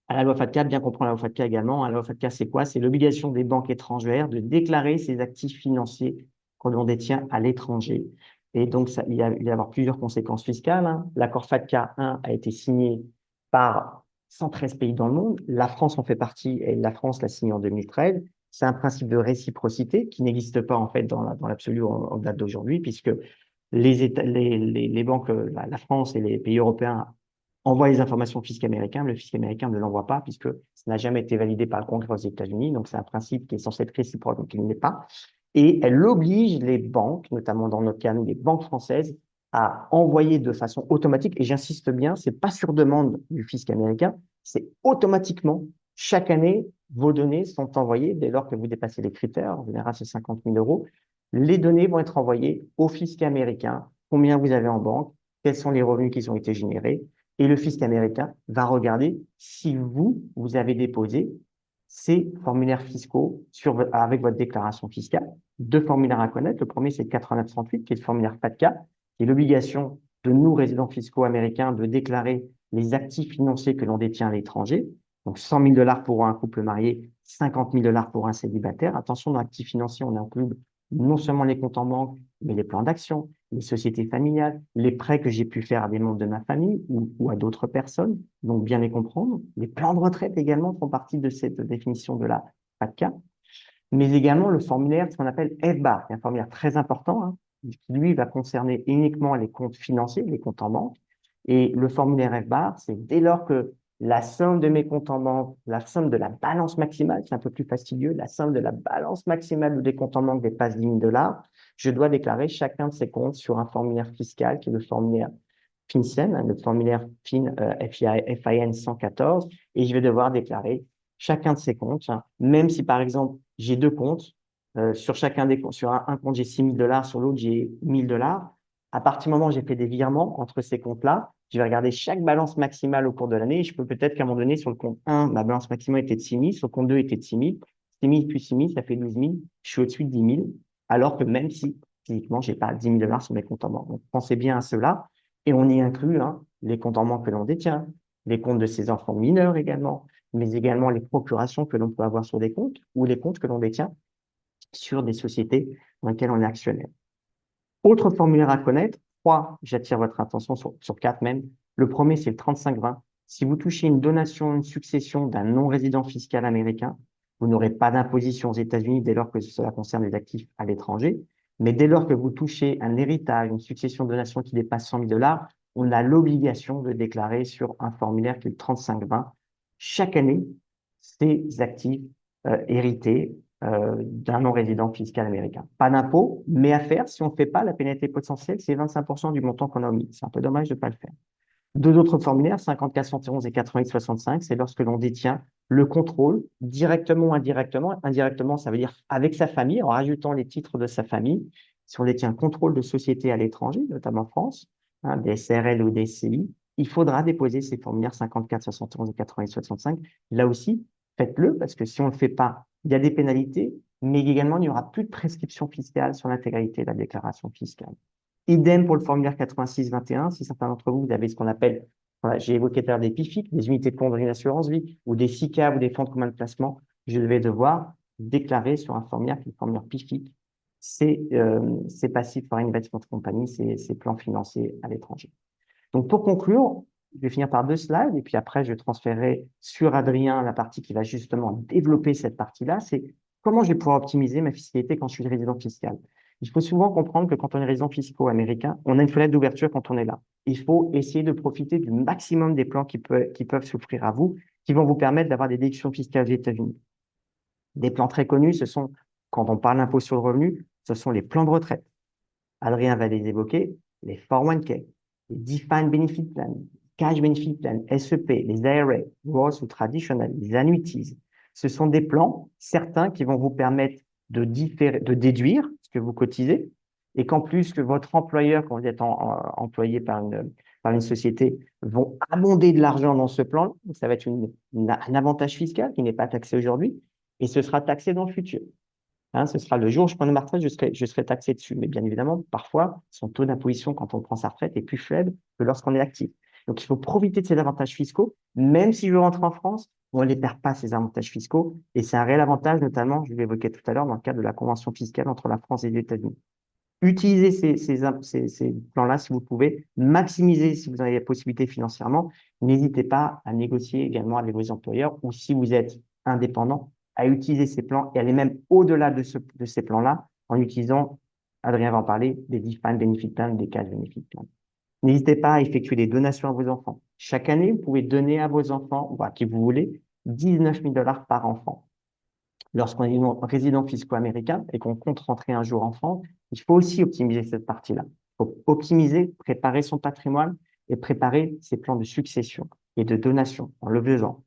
à la loi FATCA, bien comprendre la loi FATCA également. La loi FATCA, c'est quoi? C'est l'obligation des banques étrangères de déclarer ses actifs financiers que l'on détient à l'étranger. Et donc, il va y avoir plusieurs conséquences fiscales. Hein. L'accord FATCA 1 a été signé par 113 pays dans le monde. La France en fait partie et la France l'a signé en 2013. C'est un principe de réciprocité qui n'existe pas en fait dans l'absolu en date d'aujourd'hui, puisque les banques, la France et les pays européens envoie les informations au fisc américain, le fisc américain ne l'envoie pas puisque ça n'a jamais été validé par le Congrès aux États-Unis. Donc, c'est un principe qui est censé être réciproque, donc il ne l'est pas. Et elle oblige les banques, notamment dans notre cas, les banques françaises, à envoyer de façon automatique, et j'insiste bien, c'est pas sur demande du fisc américain, c'est automatiquement, chaque année, vos données sont envoyées dès lors que vous dépassez les critères, en général c'est 50 000 euros, les données vont être envoyées au fisc américain, combien vous avez en banque, quels sont les revenus qui ont été générés, et le fisc américain va regarder si vous avez déposé ces formulaires fiscaux avec votre déclaration fiscale. Deux formulaires à connaître. Le premier, c'est le 8938, qui est le formulaire FATCA, qui est l'obligation de nous, résidents fiscaux américains, de déclarer les actifs financiers que l'on détient à l'étranger. Donc, 100 000 dollars pour un couple marié, 50 000 dollars pour un célibataire. Attention, dans l'actif financier, on inclut non seulement les comptes en banque, mais les plans d'action, les sociétés familiales, les prêts que j'ai pu faire à des membres de ma famille ou à d'autres personnes, donc bien les comprendre. Les plans de retraite également font partie de cette définition de la FATCA, mais également le formulaire, ce qu'on appelle FBAR, qui est un formulaire très important, hein, qui lui va concerner uniquement les comptes financiers, les comptes en banque. Et le formulaire FBAR, c'est dès lors que la somme de mes comptes en banque, la somme de la balance maximale, c'est un peu plus fastidieux, la somme de la balance maximale des comptes en banque dépasse 10 000 dollars, je dois déclarer chacun de ces comptes sur un formulaire fiscal qui est le formulaire FinCEN, hein, le formulaire FIN 114, et je vais devoir déclarer chacun de ces comptes, hein, même si par exemple j'ai deux comptes, sur chacun des comptes, sur un compte j'ai 6 000 dollars, sur l'autre j'ai 1 000 dollars. À partir du moment où j'ai fait des virements entre ces comptes-là, je vais regarder chaque balance maximale au cours de l'année. Je peux peut-être qu'à un moment donné, sur le compte 1, ma balance maximale était de 6 000, sur le compte 2 était de 6 000. 6 000 plus 6 000, ça fait 12 000. Je suis au-dessus de 10 000, alors que même si physiquement, je n'ai pas 10 000 dollars sur mes comptes en banque. Donc, pensez bien à cela. Et on y inclut hein, les comptes en banque que l'on détient, les comptes de ses enfants mineurs également, mais également les procurations que l'on peut avoir sur des comptes ou les comptes que l'on détient sur des sociétés dans lesquelles on est actionnaire. Autre formulaire à connaître, 3, j'attire votre attention sur 4 même. Le premier, c'est le 3520. Si vous touchez une donation, une succession d'un non-résident fiscal américain, vous n'aurez pas d'imposition aux États-Unis dès lors que cela concerne les actifs à l'étranger. Mais dès lors que vous touchez un héritage, une succession de donations qui dépasse 100 000 dollars, on a l'obligation de déclarer sur un formulaire qui est le 3520 chaque année ces actifs hérités d'un non-résident fiscal américain. Pas d'impôt, mais à faire, si on ne fait pas, la pénalité potentielle, c'est 25% du montant qu'on a omis. C'est un peu dommage de ne pas le faire. Deux autres formulaires, 5411 et 8865, c'est lorsque l'on détient le contrôle, directement ou indirectement. Indirectement, ça veut dire avec sa famille, en rajoutant les titres de sa famille. Si on détient un contrôle de société à l'étranger, notamment en France, hein, des SRL ou des SCI, il faudra déposer ces formulaires 54, 71 et 80 et 65. Là aussi, faites-le, parce que si on ne le fait pas, il y a des pénalités, mais également, il n'y aura plus de prescription fiscale sur l'intégralité de la déclaration fiscale. Idem pour le formulaire 86-21, si certains d'entre vous, vous avez ce qu'on appelle, voilà, j'ai évoqué tout à l'heure des PIFIC, des unités de compte de d'assurance vie, ou des SICA ou des fonds de commun de placement, je vais devoir déclarer sur un formulaire qui est le formulaire PIFIC, c'est passif foreign investment company, c'est plans financiers à l'étranger. Donc, pour conclure, je vais finir par 2 slides et puis après, je transférerai sur Adrien la partie qui va justement développer cette partie-là. C'est comment je vais pouvoir optimiser ma fiscalité quand je suis résident fiscal. Il faut souvent comprendre que quand on est résident fiscal américain, on a une fenêtre d'ouverture quand on est là. Il faut essayer de profiter du maximum des plans qui peuvent s'offrir à vous, qui vont vous permettre d'avoir des déductions fiscales aux États-Unis. Des plans très connus, ce sont, quand on parle d'impôt sur le revenu, ce sont les plans de retraite. Adrien va les évoquer, les 401k, les Defined Benefit Plan, Cash Benefit Plan, SEP, les IRA, Roth ou Traditional, les Annuities. Ce sont des plans, certains qui vont vous permettre de déduire ce que vous cotisez et qu'en plus que votre employeur, quand vous êtes employé par une société, vont abonder de l'argent dans ce plan. Donc, ça va être un avantage fiscal qui n'est pas taxé aujourd'hui et ce sera taxé dans le futur. Hein, ce sera le jour où je prends ma retraite, je serai taxé dessus. Mais bien évidemment, parfois, son taux d'imposition quand on prend sa retraite est plus faible que lorsqu'on est actif. Donc, il faut profiter de ces avantages fiscaux. Même si je rentre en France, on ne les perd pas, ces avantages fiscaux. Et c'est un réel avantage, notamment, je l'évoquais tout à l'heure, dans le cadre de la convention fiscale entre la France et les États-Unis. Utilisez ces plans-là si vous pouvez. Maximisez si vous avez la possibilité financièrement. N'hésitez pas à négocier également avec vos employeurs ou si vous êtes indépendant, à utiliser ces plans et aller même au-delà de ces plans-là en utilisant, Adrien va en parler, des Defined Benefit Plans, des Cash Benefit Plans. N'hésitez pas à effectuer des donations à vos enfants. Chaque année, vous pouvez donner à vos enfants, ou à qui vous voulez, 19 000 $ par enfant. Lorsqu'on est résident fisco-américain et qu'on compte rentrer un jour en France, il faut aussi optimiser cette partie-là. Il faut optimiser, préparer son patrimoine et préparer ses plans de succession et de donation en le faisant.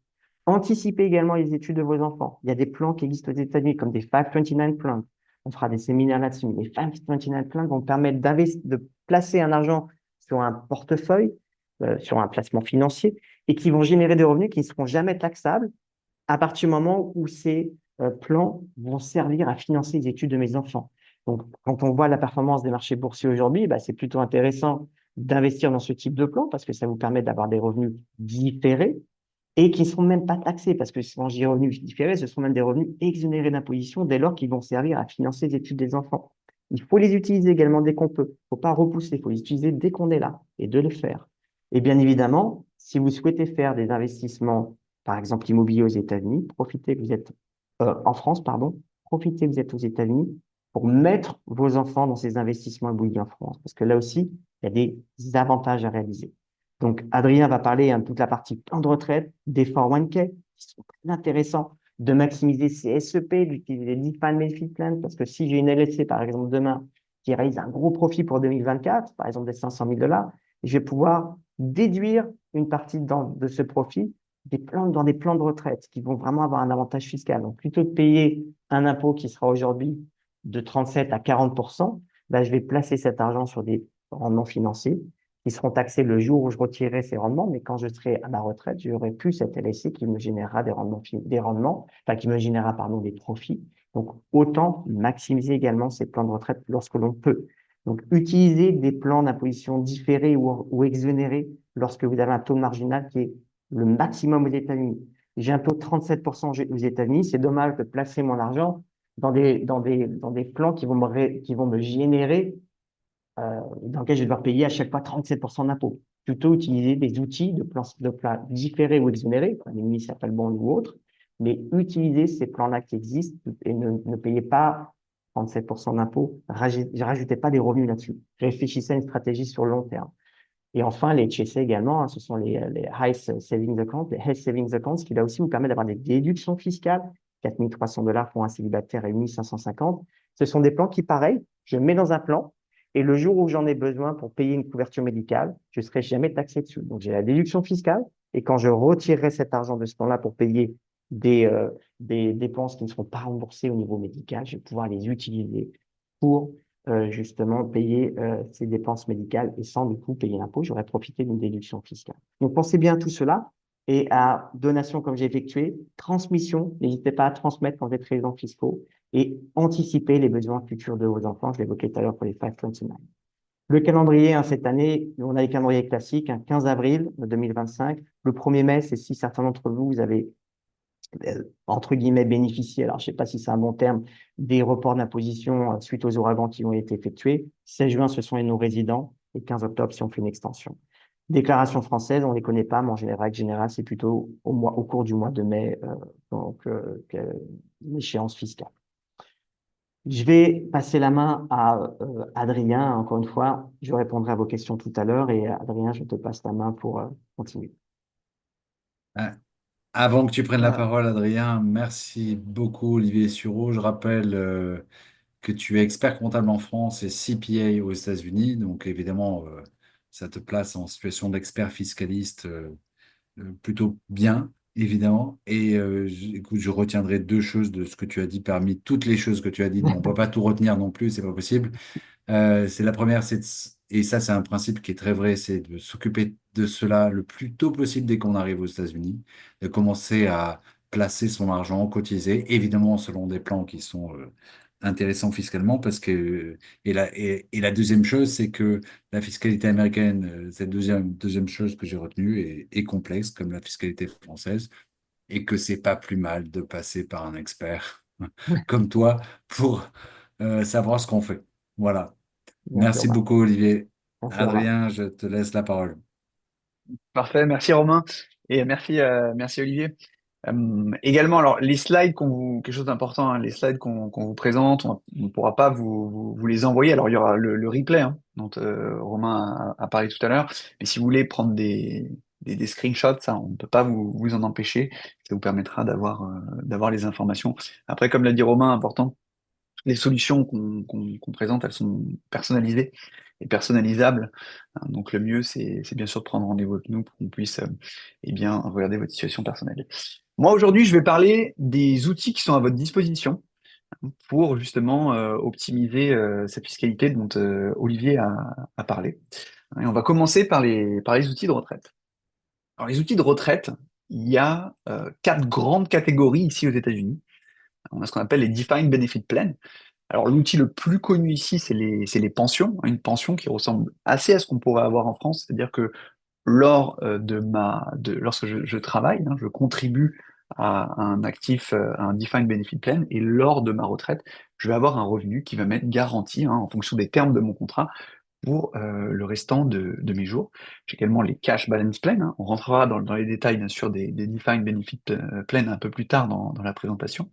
Anticipez également les études de vos enfants. Il y a des plans qui existent aux États-Unis comme des 529 plans. On fera des séminaires là-dessus. Les 529 plans vont permettre de placer un argent sur un portefeuille, sur un placement financier et qui vont générer des revenus qui ne seront jamais taxables à partir du moment où ces plans vont servir à financer les études de mes enfants. Donc, quand on voit la performance des marchés boursiers aujourd'hui, bah, c'est plutôt intéressant d'investir dans ce type de plan parce que ça vous permet d'avoir des revenus différés et qui ne sont même pas taxés parce que quand je dis revenus différés, ce sont même des revenus exonérés d'imposition dès lors qu'ils vont servir à financer les études des enfants. Il faut les utiliser également dès qu'on peut. Il ne faut pas repousser, il faut les utiliser dès qu'on est là et de le faire. Et bien évidemment, si vous souhaitez faire des investissements par exemple immobilier aux États-Unis, profitez que vous êtes en France, pardon, profitez que vous êtes aux États-Unis pour mettre vos enfants dans ces investissements immobiliers en France, parce que là aussi, il y a des avantages à réaliser. Donc, Adrien va parler de toute la partie plan de retraite, des 401k, qui sont très intéressants, de maximiser ses SEP, d'utiliser les Defined Benefit Plans, parce que si j'ai une LLC, par exemple, demain, qui réalise un gros profit pour 2024, par exemple des 500 000 $, je vais pouvoir déduire une partie de ce profit dans des plans de retraite qui vont vraiment avoir un avantage fiscal. Donc, plutôt que de payer un impôt qui sera aujourd'hui de 37 à 40%, bah, je vais placer cet argent sur des rendements financiers qui seront taxés le jour où je retirerai ces rendements, mais quand je serai à ma retraite, je n'aurai plus cette LSC qui me générera qui me générera, pardon, des profits. Donc, autant maximiser également ces plans de retraite lorsque l'on peut. Donc, utiliser des plans d'imposition différés ou exonérés lorsque vous avez un taux marginal qui est le maximum aux États-Unis. J'ai un taux de 37% aux États-Unis. C'est dommage de placer mon argent dans des plans qui vont me générer, dans lesquels je vais devoir payer à chaque fois 37% d'impôts. Plutôt utiliser des outils de plans différés ou exonérés, comme les municipal bonds ou autres, mais utiliser ces plans-là qui existent et ne payez pas 37% d'impôts. Rajoutez pas des revenus là-dessus. Réfléchissez à une stratégie sur le long terme. Et enfin, les HSA également, ce sont les High Savings Accounts, les Health Savings Accounts, qui là aussi vous permettent d'avoir des déductions fiscales, 4 300 $ pour un célibataire et 1 550. Ce sont des plans qui, pareil, je mets dans un plan et le jour où j'en ai besoin pour payer une couverture médicale, je ne serai jamais taxé dessus. Donc, j'ai la déduction fiscale et quand je retirerai cet argent de ce plan-là pour payer des dépenses qui ne seront pas remboursées au niveau médical. Je vais pouvoir les utiliser pour justement payer ces dépenses médicales et sans du coup payer l'impôt. J'aurais profité d'une déduction fiscale. Donc pensez bien à tout cela et à donation comme j'ai effectué, transmission. N'hésitez pas à transmettre quand vous êtes résident fiscaux et anticiper les besoins futurs de vos enfants. Je l'évoquais tout à l'heure pour les 529. Le calendrier, hein, cette année, on a les calendriers classiques, hein, 15 avril 2025. Le 1er mai, c'est si certains d'entre vous, vous avez, entre guillemets, bénéficié, alors je ne sais pas si c'est un bon terme, des reports d'imposition suite aux ouragans qui ont été effectués. 16 juin, ce sont les non-résidents. Et 15 octobre, si on fait une extension. Déclaration française, on ne les connaît pas, mais en général, c'est plutôt au cours du mois de mai, donc l'échéance fiscale. Je vais passer la main à Adrien. Encore une fois, je répondrai à vos questions tout à l'heure. Et Adrien, je te passe la main pour continuer. Ah, avant que tu prennes la Voilà. parole, Adrien, merci beaucoup, Olivier Sureau. Je rappelle que tu es expert comptable en France et CPA aux États-Unis. Donc, évidemment, ça te place en situation d'expert fiscaliste plutôt bien, évidemment. Et écoute, je retiendrai deux choses de ce que tu as dit parmi toutes les choses que tu as dites, mais on ne peut pas tout retenir non plus, c'est pas possible. C'est la première, et ça c'est un principe qui est très vrai, c'est de s'occuper de cela le plus tôt possible dès qu'on arrive aux États-Unis, de commencer à placer son argent, cotiser, évidemment selon des plans qui sont intéressants fiscalement, parce que et la deuxième chose, c'est que la fiscalité américaine, cette deuxième chose que j'ai retenue, est complexe comme la fiscalité française, et que c'est pas plus mal de passer par un expert comme toi pour savoir ce qu'on fait. Voilà. Merci, Merci Romain. beaucoup, Olivier. Merci, Romain. Adrien, je te laisse la parole. Parfait, merci Romain et merci Olivier. Également, alors les slides quelque chose d'important, hein, les slides qu'on vous présente, on ne pourra pas vous les envoyer. Alors il y aura le replay hein, dont Romain a parlé tout à l'heure, mais si vous voulez prendre des screenshots, ça, on ne peut pas vous en empêcher. Ça vous permettra d'avoir les informations. Après, comme l'a dit Romain, important, les solutions qu'on présente, elles sont personnalisées et personnalisables. Hein. Donc le mieux, c'est bien sûr de prendre rendez-vous avec nous pour qu'on puisse eh bien, regarder votre situation personnelle. Moi, aujourd'hui, je vais parler des outils qui sont à votre disposition pour justement optimiser cette fiscalité dont Olivier a parlé. Et on va commencer par les outils de retraite. Alors les outils de retraite, il y a quatre grandes catégories ici aux États-Unis. On a ce qu'on appelle les Defined Benefit Plans. Alors, l'outil le plus connu ici, c'est les pensions, hein, une pension qui ressemble assez à ce qu'on pourrait avoir en France, c'est-à-dire que lorsque je travaille, hein, je contribue à un actif, à un defined benefit plan, et lors de ma retraite, je vais avoir un revenu qui va m'être garanti, hein, en fonction des termes de mon contrat, pour le restant de mes jours. J'ai également les cash balance plans, hein. On rentrera dans les détails, bien sûr, des defined benefit plans un peu plus tard dans la présentation.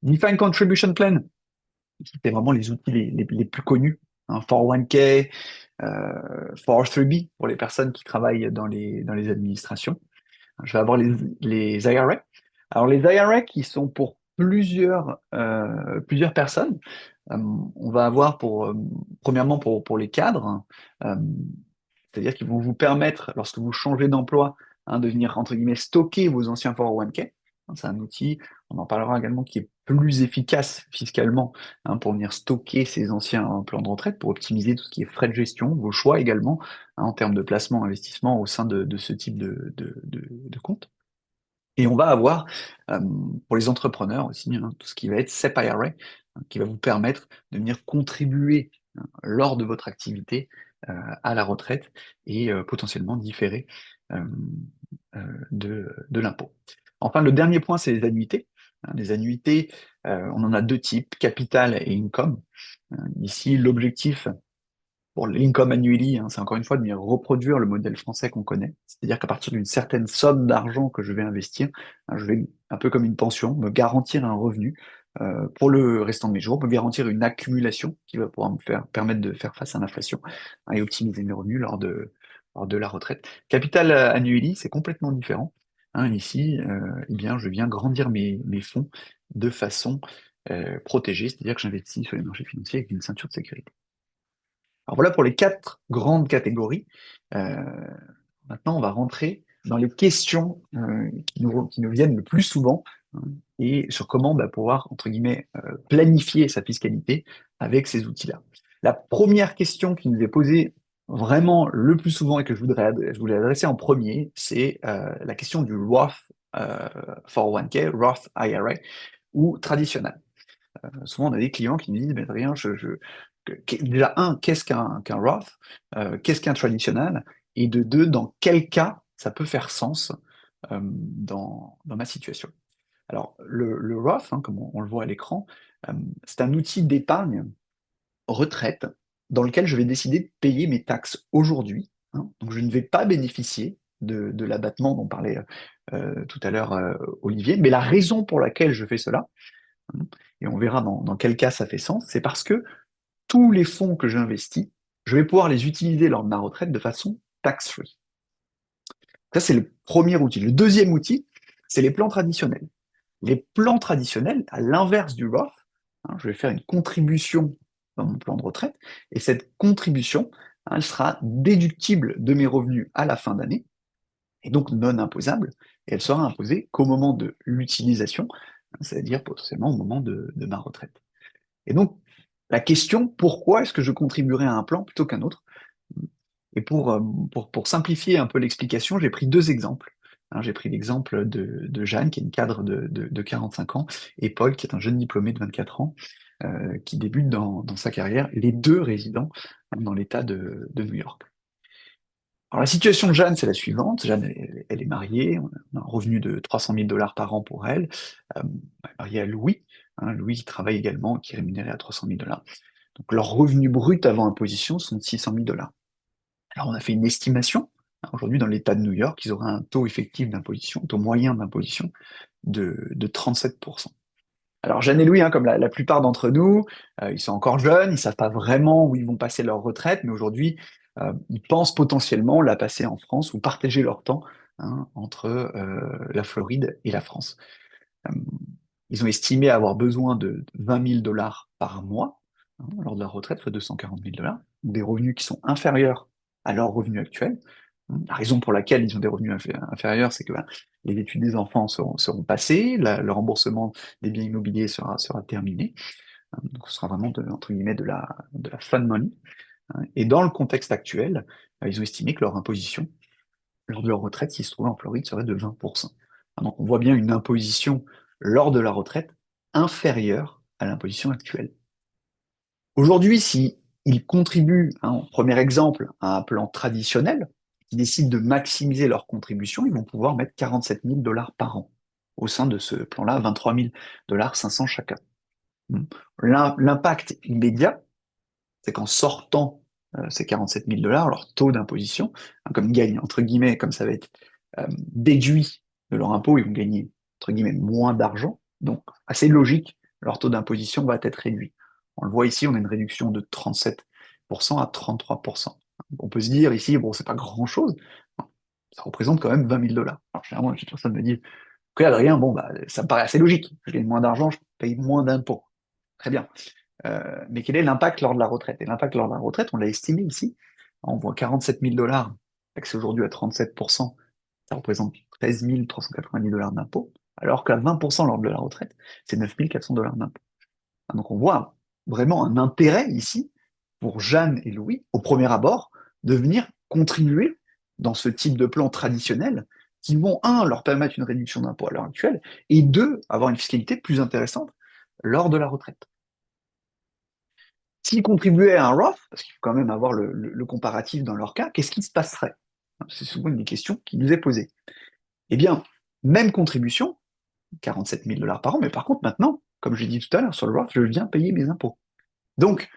Defined contribution plan, c'était vraiment les outils les plus connus. Hein, 401k, 403b pour les personnes qui travaillent dans les administrations. Je vais avoir les IRA. Alors les IRA qui sont pour plusieurs personnes. On va avoir premièrement pour les cadres, euh, c'est-à-dire qu'ils vont vous permettre, lorsque vous changez d'emploi, hein, de venir, entre guillemets, stocker vos anciens 401k. C'est un outil, on en parlera également, qui est plus efficace fiscalement hein, pour venir stocker ces anciens plans de retraite, pour optimiser tout ce qui est frais de gestion, vos choix également, hein, en termes de placement, investissement au sein de ce type de compte. Et on va avoir, euh, pour les entrepreneurs aussi, hein, tout ce qui va être SEP IRA, hein, qui va vous permettre de venir contribuer hein, lors de votre activité à la retraite et potentiellement différer euh, de l'impôt. Enfin, le dernier point, c'est les annuités. Hein, les annuités, on en a deux types, capital et income. Ici, l'objectif pour l'income annuity, hein, c'est encore une fois de venir reproduire le modèle français qu'on connaît. C'est-à-dire qu'à partir d'une certaine somme d'argent que je vais investir, hein, je vais, un peu comme une pension, me garantir un revenu pour le restant de mes jours, me garantir une accumulation qui va pouvoir permettre de faire face à l'inflation hein, et optimiser mes revenus lors de la retraite. Capital annuity, c'est complètement différent. Hein, ici, eh bien, je viens grandir mes fonds de façon protégée, c'est-à-dire que j'investis sur les marchés financiers avec une ceinture de sécurité. Alors voilà pour les quatre grandes catégories. Euh, Maintenant, on va rentrer dans les questions qui nous viennent le plus souvent hein, et sur comment pouvoir, entre guillemets, planifier sa fiscalité avec ces outils-là. La première question qui nous est posée vraiment le plus souvent et que je voulais adresser en premier, c'est la question du Roth 401k, Roth IRA ou traditionnel. Souvent, on a des clients qui nous disent, mais rien, déjà, qu'est-ce qu'un Roth? Qu'est-ce qu'un traditionnel? Et de deux, dans quel cas ça peut faire sens dans ma situation? Alors, le Roth, hein, comme on le voit à l'écran, c'est un outil d'épargne retraite dans lequel je vais décider de payer mes taxes aujourd'hui, hein. Donc, je ne vais pas bénéficier de l'abattement dont parlait tout à l'heure Olivier. Mais la raison pour laquelle je fais cela, hein, et on verra dans quel cas ça fait sens, c'est parce que tous les fonds que j'investis, je vais pouvoir les utiliser lors de ma retraite de façon tax-free. Ça, c'est le premier outil. Le deuxième outil, c'est les plans traditionnels. Les plans traditionnels, à l'inverse du Roth, hein, je vais faire une contribution dans mon plan de retraite, et cette contribution, hein, elle sera déductible de mes revenus à la fin d'année, et donc non imposable, et elle sera imposée qu'au moment de l'utilisation, hein, c'est-à-dire potentiellement au moment de ma retraite. Et donc, la question, pourquoi est-ce que je contribuerai à un plan plutôt qu'un autre? Et pour simplifier un peu l'explication, j'ai pris deux exemples. Hein, j'ai pris l'exemple de Jeanne, qui est une cadre de 45 ans, et Paul, qui est un jeune diplômé de 24 ans, qui débute dans sa carrière, les deux résidents dans l'État de New York. Alors la situation de Jeanne, c'est la suivante. Jeanne, elle est mariée, on a un revenu de 300 000 dollars par an pour elle. Elle est mariée à Louis, hein, Louis qui travaille également, qui est rémunéré à 300 000 dollars. Donc leur revenu brut avant imposition sont de 600 000 dollars. Alors on a fait une estimation. Aujourd'hui, dans l'État de New York, ils auraient un taux effectif d'imposition, un taux moyen d'imposition de 37%. Alors Jeanne et Louis, hein, comme la plupart d'entre nous, ils sont encore jeunes, ils ne savent pas vraiment où ils vont passer leur retraite, mais aujourd'hui, ils pensent potentiellement la passer en France ou partager leur temps, hein, entre la Floride et la France. Euh, Ils ont estimé avoir besoin de 20 000 dollars par mois, hein, lors de leur retraite, soit 240 000 dollars, des revenus qui sont inférieurs à leurs revenus actuels. La raison pour laquelle ils ont des revenus inférieurs, c'est que les études des enfants seront passées, le remboursement des biens immobiliers sera terminé. Donc ce sera vraiment entre guillemets de la fun money. Et dans le contexte actuel, ils ont estimé que leur imposition lors de leur retraite, s'ils se trouvaient en Floride, serait de 20%. Donc on voit bien une imposition lors de la retraite inférieure à l'imposition actuelle. Aujourd'hui, si ils contribuent, hein, en premier exemple, à un plan traditionnel, qui décident de maximiser leur contribution, ils vont pouvoir mettre 47 000 dollars par an au sein de ce plan-là, 23 000 dollars 500 chacun. L'impact immédiat, c'est qu'en sortant ces 47 000 dollars, leur taux d'imposition, hein, comme ils gagnent, entre guillemets, comme ça va être déduit de leur impôt, ils vont gagner, entre guillemets, moins d'argent. Donc, assez logique, leur taux d'imposition va être réduit. On le voit ici, on a une réduction de 37% à 33%. On peut se dire ici, bon, c'est pas grand-chose, ça représente quand même 20 000 dollars. Alors, généralement, les personnes me disent, ok, Adrien, bon, ça me paraît assez logique. Je gagne moins d'argent, je paye moins d'impôts. Très bien. Mais quel est l'impact lors de la retraite? Et l'impact lors de la retraite, on l'a estimé ici. On voit 47 000 dollars, taxé aujourd'hui à 37%, ça représente 13 390 dollars d'impôts, alors qu'à 20% lors de la retraite, c'est 9 400 dollars d'impôts. Donc on voit vraiment un intérêt ici pour Jeanne et Louis, au premier abord, de venir contribuer dans ce type de plan traditionnel qui vont, un, leur permettre une réduction d'impôts à l'heure actuelle, et deux, avoir une fiscalité plus intéressante lors de la retraite. S'ils contribuaient à un Roth, parce qu'il faut quand même avoir le comparatif dans leur cas, qu'est-ce qui se passerait? C'est souvent une des questions qui nous est posée. Eh bien, même contribution, 47 000 dollars par an, mais par contre maintenant, comme je l'ai dit tout à l'heure, sur le Roth, je viens payer mes impôts. Donc,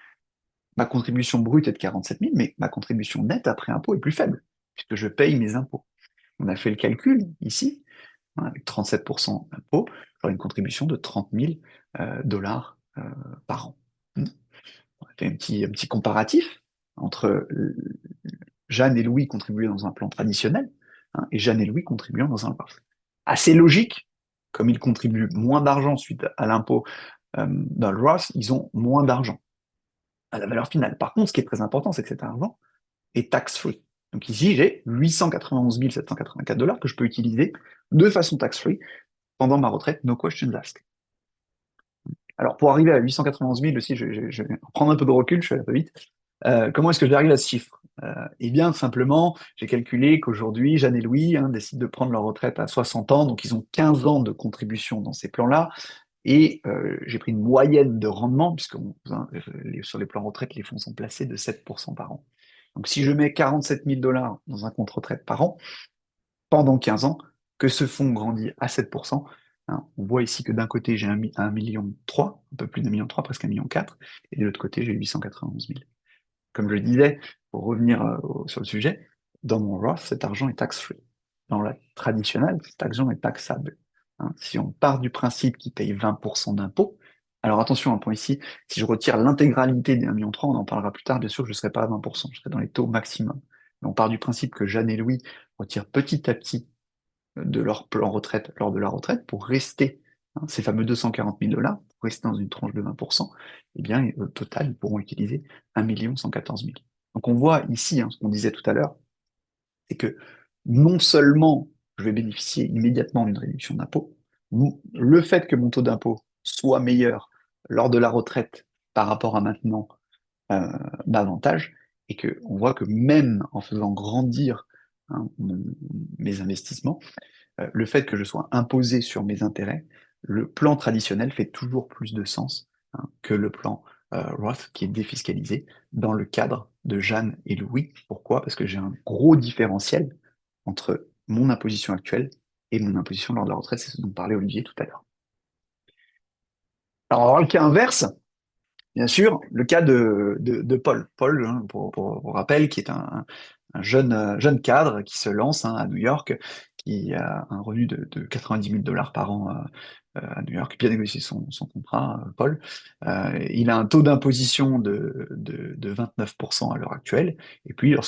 ma contribution brute est de 47 000, mais ma contribution nette après impôt est plus faible, puisque je paye mes impôts. On a fait le calcul ici, hein, avec 37% d'impôt, j'aurai une contribution de 30 000 dollars par an. On a fait un petit comparatif entre Jeanne et Louis contribuant dans un plan traditionnel, hein, et Jeanne et Louis contribuant dans un Roth. Assez logique, comme ils contribuent moins d'argent suite à l'impôt dans le Roth, ils ont moins d'argent à la valeur finale. Par contre, ce qui est très important, c'est que cet argent est tax-free. Donc ici, j'ai 891 784 dollars que je peux utiliser de façon tax-free pendant ma retraite, no questions asked. Alors, pour arriver à 891 000 aussi, je vais prendre un peu de recul, je vais un peu vite. Comment est-ce que j'arrive à ce chiffre? Eh bien, simplement, j'ai calculé qu'aujourd'hui, Jeanne et Louis décident de prendre leur retraite à 60 ans, donc ils ont 15 ans de contribution dans ces plans-là, et j'ai pris une moyenne de rendement, puisque sur les plans retraite, les fonds sont placés de 7% par an. Donc, si je mets 47 000 dollars dans un compte retraite par an, pendant 15 ans, que ce fonds grandit à 7%, hein, on voit ici que d'un côté, j'ai 1,3 million, un peu plus d'1,3 million, presque 1,4 million, et de l'autre côté, j'ai 891 000. Comme je le disais, pour revenir sur le sujet, dans mon Roth, cet argent est tax-free. Dans la traditionnelle, cet argent est taxable. Hein. Si on part du principe qu'il paye 20% d'impôts, alors attention, un point ici, si je retire l'intégralité des 1,3 million, on en parlera plus tard, bien sûr, je ne serai pas à 20%, je serai dans les taux maximum. Mais on part du principe que Jeanne et Louis retirent petit à petit de leur plan retraite lors de la retraite pour rester, hein, ces fameux 240 000 dollars, pour rester dans une tranche de 20%, eh bien, au total, ils pourront utiliser 1 114 000. Donc on voit ici, hein, ce qu'on disait tout à l'heure, c'est que non seulement je vais bénéficier immédiatement d'une réduction d'impôt, le fait que mon taux d'impôt soit meilleur lors de la retraite par rapport à maintenant davantage, et que on voit que même en faisant grandir, hein, mes investissements, le fait que je sois imposé sur mes intérêts, le plan traditionnel fait toujours plus de sens, hein, que le plan Roth qui est défiscalisé dans le cadre de Jeanne et Louis. Pourquoi? Parce que j'ai un gros différentiel entre mon imposition actuelle et mon imposition lors de la retraite, c'est ce dont parlait Olivier tout à l'heure. Alors, on va voir le cas inverse, bien sûr, le cas de Paul. Paul, hein, pour rappel, qui est un jeune cadre qui se lance, hein, à New York, qui a un revenu de 90 000 dollars par an à New York, bien négocié son contrat, Paul. Il a un taux d'imposition de 29% à l'heure actuelle. Et puis, alors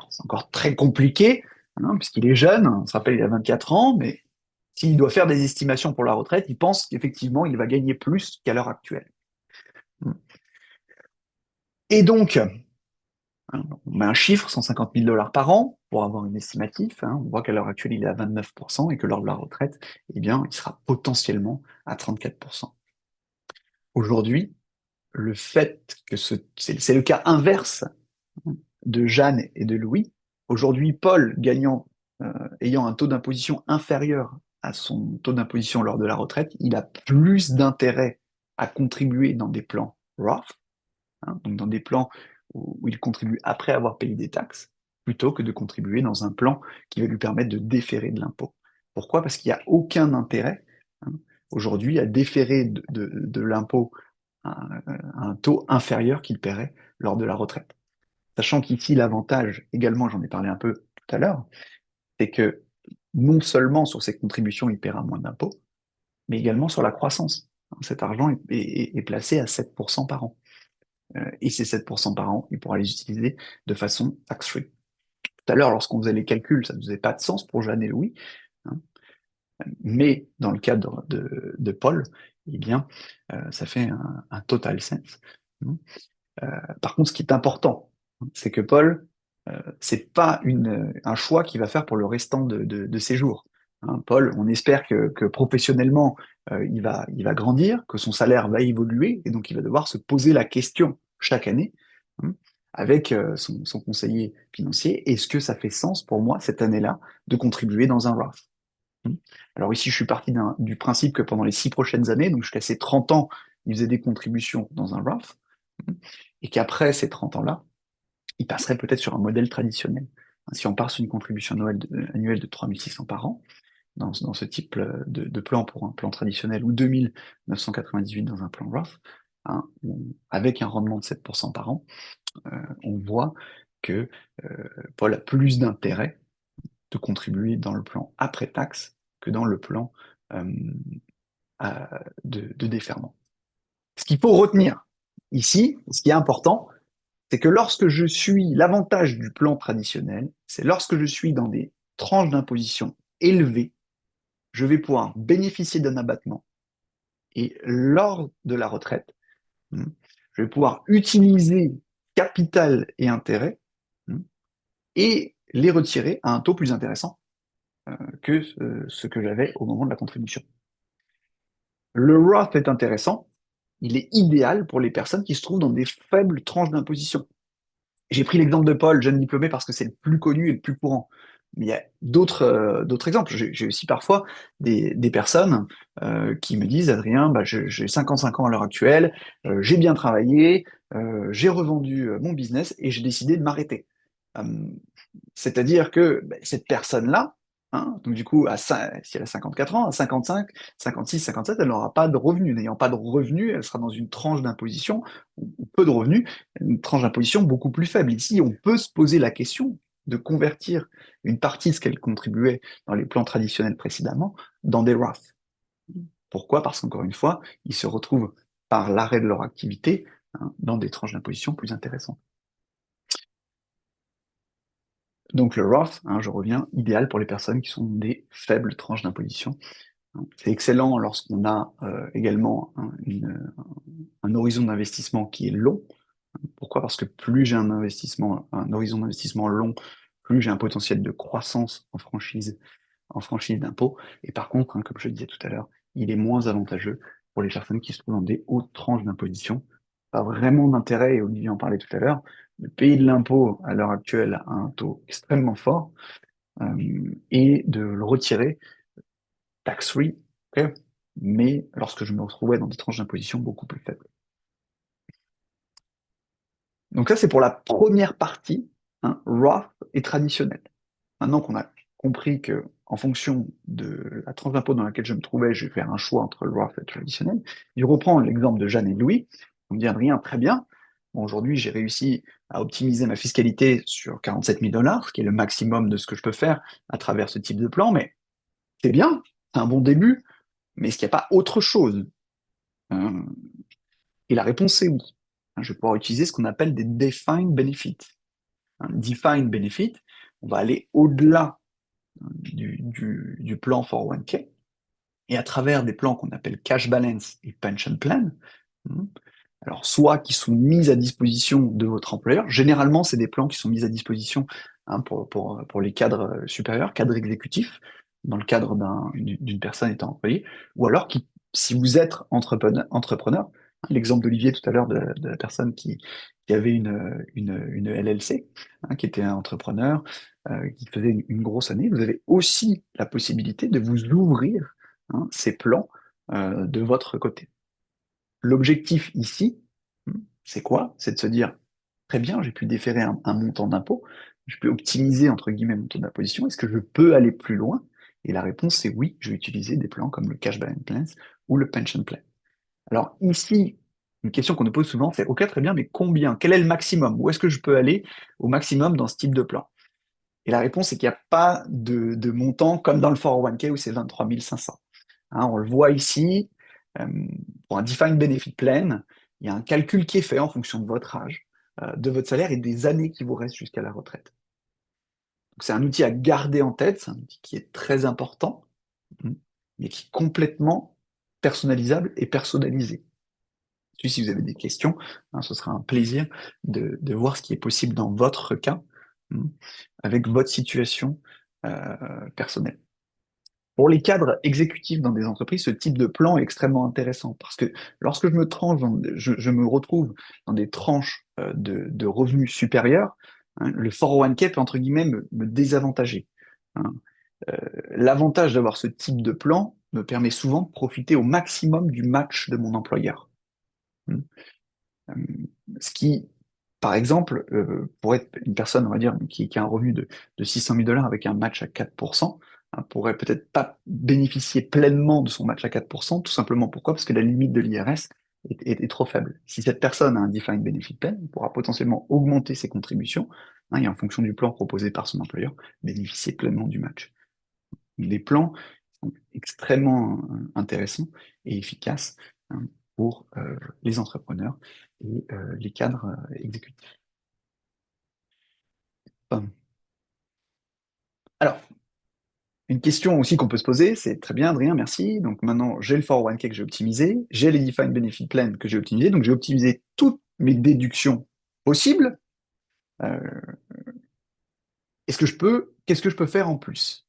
c'est encore très compliqué, hein, puisqu'il est jeune, on se rappelle, il a 24 ans, mais s'il doit faire des estimations pour la retraite, il pense qu'effectivement, il va gagner plus qu'à l'heure actuelle. Et donc, hein, on met un chiffre, 150 000 dollars par an, pour avoir une estimatif. Hein. On voit qu'à l'heure actuelle, il est à 29% et que lors de la retraite, eh bien, il sera potentiellement à 34%. Aujourd'hui, le fait que c'est le cas inverse, hein, de Jeanne et de Louis. Aujourd'hui, Paul ayant un taux d'imposition inférieur à son taux d'imposition lors de la retraite, il a plus d'intérêt à contribuer dans des plans Roth, hein, donc dans des plans où il contribue après avoir payé des taxes, plutôt que de contribuer dans un plan qui va lui permettre de déférer de l'impôt. Pourquoi? Parce qu'il n'y a aucun intérêt, hein, aujourd'hui à déférer de l'impôt à un taux inférieur qu'il paierait lors de la retraite. Sachant qu'ici, l'avantage, également, j'en ai parlé un peu tout à l'heure, c'est que non seulement sur ses contributions, il paiera moins d'impôts, mais également sur la croissance. Cet argent est placé à 7% par an. Et ces 7% par an, il pourra les utiliser de façon tax-free. Tout à l'heure, lorsqu'on faisait les calculs, ça ne faisait pas de sens pour Jeanne et Louis, hein, mais dans le cadre de Paul, eh bien, ça fait un total sense. Par contre, ce qui est important, c'est que Paul, c'est pas un choix qu'il va faire pour le restant de ses jours. Hein, Paul, on espère que professionnellement, il va grandir, que son salaire va évoluer, et donc il va devoir se poser la question chaque année, hein, avec son conseiller financier, est-ce que ça fait sens pour moi cette année-là de contribuer dans un Roth? Alors ici, je suis parti du principe que pendant les 6 prochaines années, donc jusqu'à ses 30 ans, il faisait des contributions dans un Roth, et qu'après ces 30 ans-là, il passerait peut-être sur un modèle traditionnel. Si on part sur une contribution annuelle de 3 600 par an, dans ce type de plan pour un plan traditionnel, ou 2 998 dans un plan Roth, hein, avec un rendement de 7% par an, on voit que Paul a plus d'intérêt de contribuer dans le plan après taxe que dans le plan de déferment. Ce qu'il faut retenir ici, ce qui est important, c'est que l'avantage du plan traditionnel, c'est lorsque je suis dans des tranches d'imposition élevées, je vais pouvoir bénéficier d'un abattement. Et lors de la retraite, je vais pouvoir utiliser capital et intérêt et les retirer à un taux plus intéressant que ce que j'avais au moment de la contribution. Le Roth est intéressant. Il est idéal pour les personnes qui se trouvent dans des faibles tranches d'imposition. J'ai pris l'exemple de Paul, jeune diplômé, parce que c'est le plus connu et le plus courant. Mais il y a d'autres exemples. J'ai aussi parfois des personnes qui me disent, Adrien, bah, j'ai 55 ans à l'heure actuelle, j'ai bien travaillé, j'ai revendu mon business et j'ai décidé de m'arrêter. Euh, C'est-à-dire que bah, cette personne-là, hein, donc du coup, si elle a 54 ans, à 55, 56, 57, elle n'aura pas de revenus. N'ayant pas de revenus, elle sera dans une tranche d'imposition, ou peu de revenus, une tranche d'imposition beaucoup plus faible. Ici, on peut se poser la question de convertir une partie de ce qu'elle contribuait dans les plans traditionnels précédemment dans des Roth. Pourquoi? Parce qu'encore une fois, ils se retrouvent par l'arrêt de leur activité hein, dans des tranches d'imposition plus intéressantes. Donc le Roth, hein, je reviens, idéal pour les personnes qui sont des faibles tranches d'imposition. C'est excellent lorsqu'on a également hein, un horizon d'investissement qui est long. Pourquoi? Parce que plus j'ai un horizon d'investissement long, plus j'ai un potentiel de croissance en franchise d'impôt. Et par contre, hein, comme je le disais tout à l'heure, il est moins avantageux pour les personnes qui se trouvent dans des hautes tranches d'imposition. Pas vraiment d'intérêt, et Olivier en parlait tout à l'heure, de payer de l'impôt à l'heure actuelle à un taux extrêmement fort et de le retirer tax-free, okay, mais lorsque je me retrouvais dans des tranches d'imposition beaucoup plus faibles. Donc ça, c'est pour la première partie, hein, Roth et traditionnel. Maintenant qu'on a compris que, en fonction de la tranche d'impôt dans laquelle je me trouvais, je vais faire un choix entre le Roth et le traditionnel. Je reprends l'exemple de Jeanne et de Louis. On me dit, Adrien, très bien. Bon, aujourd'hui, j'ai réussi à optimiser ma fiscalité sur 47 000 dollars, ce qui est le maximum de ce que je peux faire à travers ce type de plan, mais c'est bien, c'est un bon début, mais est-ce qu'il n'y a pas autre chose? Euh, Et la réponse est oui. Je vais pouvoir utiliser ce qu'on appelle des defined benefits. Un defined benefit, on va aller au-delà du plan 401k et à travers des plans qu'on appelle cash balance et pension plan, alors soit qui sont mis à disposition de votre employeur, généralement c'est des plans qui sont mis à disposition hein, pour les cadres supérieurs, cadres exécutifs, dans le cadre d'une personne étant employée, ou alors si vous êtes entrepreneur, hein, l'exemple d'Olivier tout à l'heure de la personne qui avait une LLC, hein, qui était un entrepreneur, qui faisait une grosse année, vous avez aussi la possibilité de vous ouvrir hein, ces plans de votre côté. L'objectif ici, c'est quoi? C'est de se dire, très bien, j'ai pu déférer un montant d'impôt, je peux optimiser, entre guillemets, mon taux d'imposition, est-ce que je peux aller plus loin? Et la réponse, c'est oui, je vais utiliser des plans comme le Cash Balance Plan ou le Pension Plan. Alors ici, une question qu'on nous pose souvent, c'est, ok, très bien, mais combien? Quel est le maximum? Où est-ce que je peux aller au maximum dans ce type de plan? Et la réponse, c'est qu'il n'y a pas de montant comme dans le 401k où c'est 23 500. Hein, on le voit ici, euh, pour un Defined Benefit Plan, il y a un calcul qui est fait en fonction de votre âge, de votre salaire et des années qui vous restent jusqu'à la retraite. Donc c'est un outil à garder en tête, c'est un outil qui est très important, mais qui est complètement personnalisable et personnalisé. Si vous avez des questions, hein, ce sera un plaisir de voir ce qui est possible dans votre cas, avec votre situation personnelle. Pour les cadres exécutifs dans des entreprises, ce type de plan est extrêmement intéressant parce que lorsque je me retrouve dans des tranches de revenus supérieurs, hein, le 401k peut entre guillemets me désavantager. Hein. L'avantage d'avoir ce type de plan me permet souvent de profiter au maximum du match de mon employeur. Hein. Euh, Ce qui, par exemple, pour être une personne, on va dire, qui a un revenu de 600 000 dollars avec un match à 4%, hein, pourrait peut-être pas bénéficier pleinement de son match à 4%, tout simplement pourquoi? Parce que la limite de l'IRS est trop faible. Si cette personne a un defined benefit plan, elle pourra potentiellement augmenter ses contributions, hein, et en fonction du plan proposé par son employeur, bénéficier pleinement du match. Les plans sont extrêmement intéressants et efficaces hein, pour les entrepreneurs et les cadres exécutifs. Enfin, alors, une question aussi qu'on peut se poser, c'est très bien, Adrien, merci. Donc maintenant, j'ai le 401k que j'ai optimisé, j'ai les Defined Benefit Plan que j'ai optimisé, donc j'ai optimisé toutes mes déductions possibles. Euh, qu'est-ce que je peux faire en plus?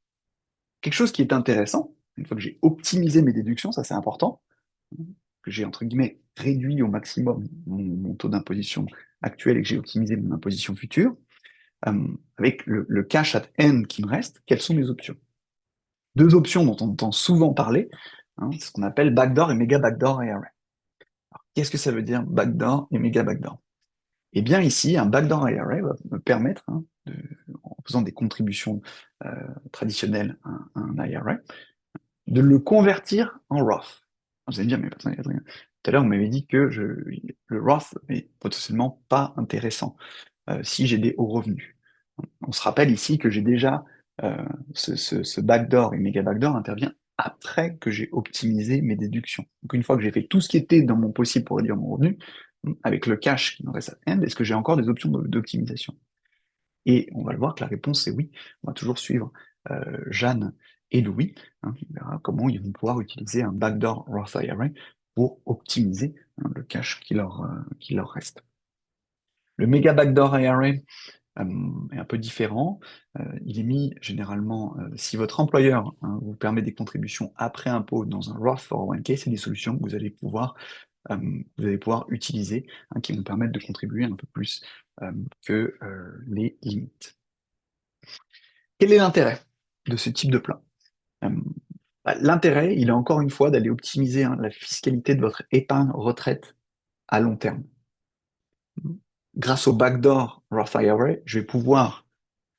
Quelque chose qui est intéressant, une fois que j'ai optimisé mes déductions, ça c'est important, que j'ai, entre guillemets, réduit au maximum mon taux d'imposition actuel et que j'ai optimisé mon imposition future, avec le cash at end qui me reste, quelles sont mes options? Deux options dont on entend souvent parler, c'est ce qu'on appelle backdoor et méga backdoor IRA. Qu'est-ce que ça veut dire backdoor et méga backdoor? Eh bien ici, un backdoor IRA va me permettre, en faisant des contributions traditionnelles à un IRA, de le convertir en Roth. Vous allez me dire, mais attendez, tout à l'heure, vous m'avez dit que le Roth est potentiellement pas intéressant si j'ai des hauts revenus. On se rappelle ici que j'ai déjà ce backdoor et méga backdoor intervient après que j'ai optimisé mes déductions. Donc une fois que j'ai fait tout ce qui était dans mon possible pour réduire mon revenu, avec le cash qui me reste à end, est-ce que j'ai encore des options d'optimisation? Et on va le voir que la réponse c'est oui. On va toujours suivre Jeanne et Louis, qui verra comment ils vont pouvoir utiliser un backdoor Roth IRA pour optimiser le cash qui leur reste. Le méga backdoor IRA est un peu différent. Il est mis généralement, si votre employeur vous permet des contributions après impôt dans un Roth 401k, c'est des solutions que vous allez pouvoir utiliser, qui vont permettre de contribuer un peu plus que les limites. Quel est l'intérêt de ce type de plan? L'intérêt, il est encore une fois d'aller optimiser la fiscalité de votre épargne retraite à long terme. Grâce au backdoor Roth IRA, je vais pouvoir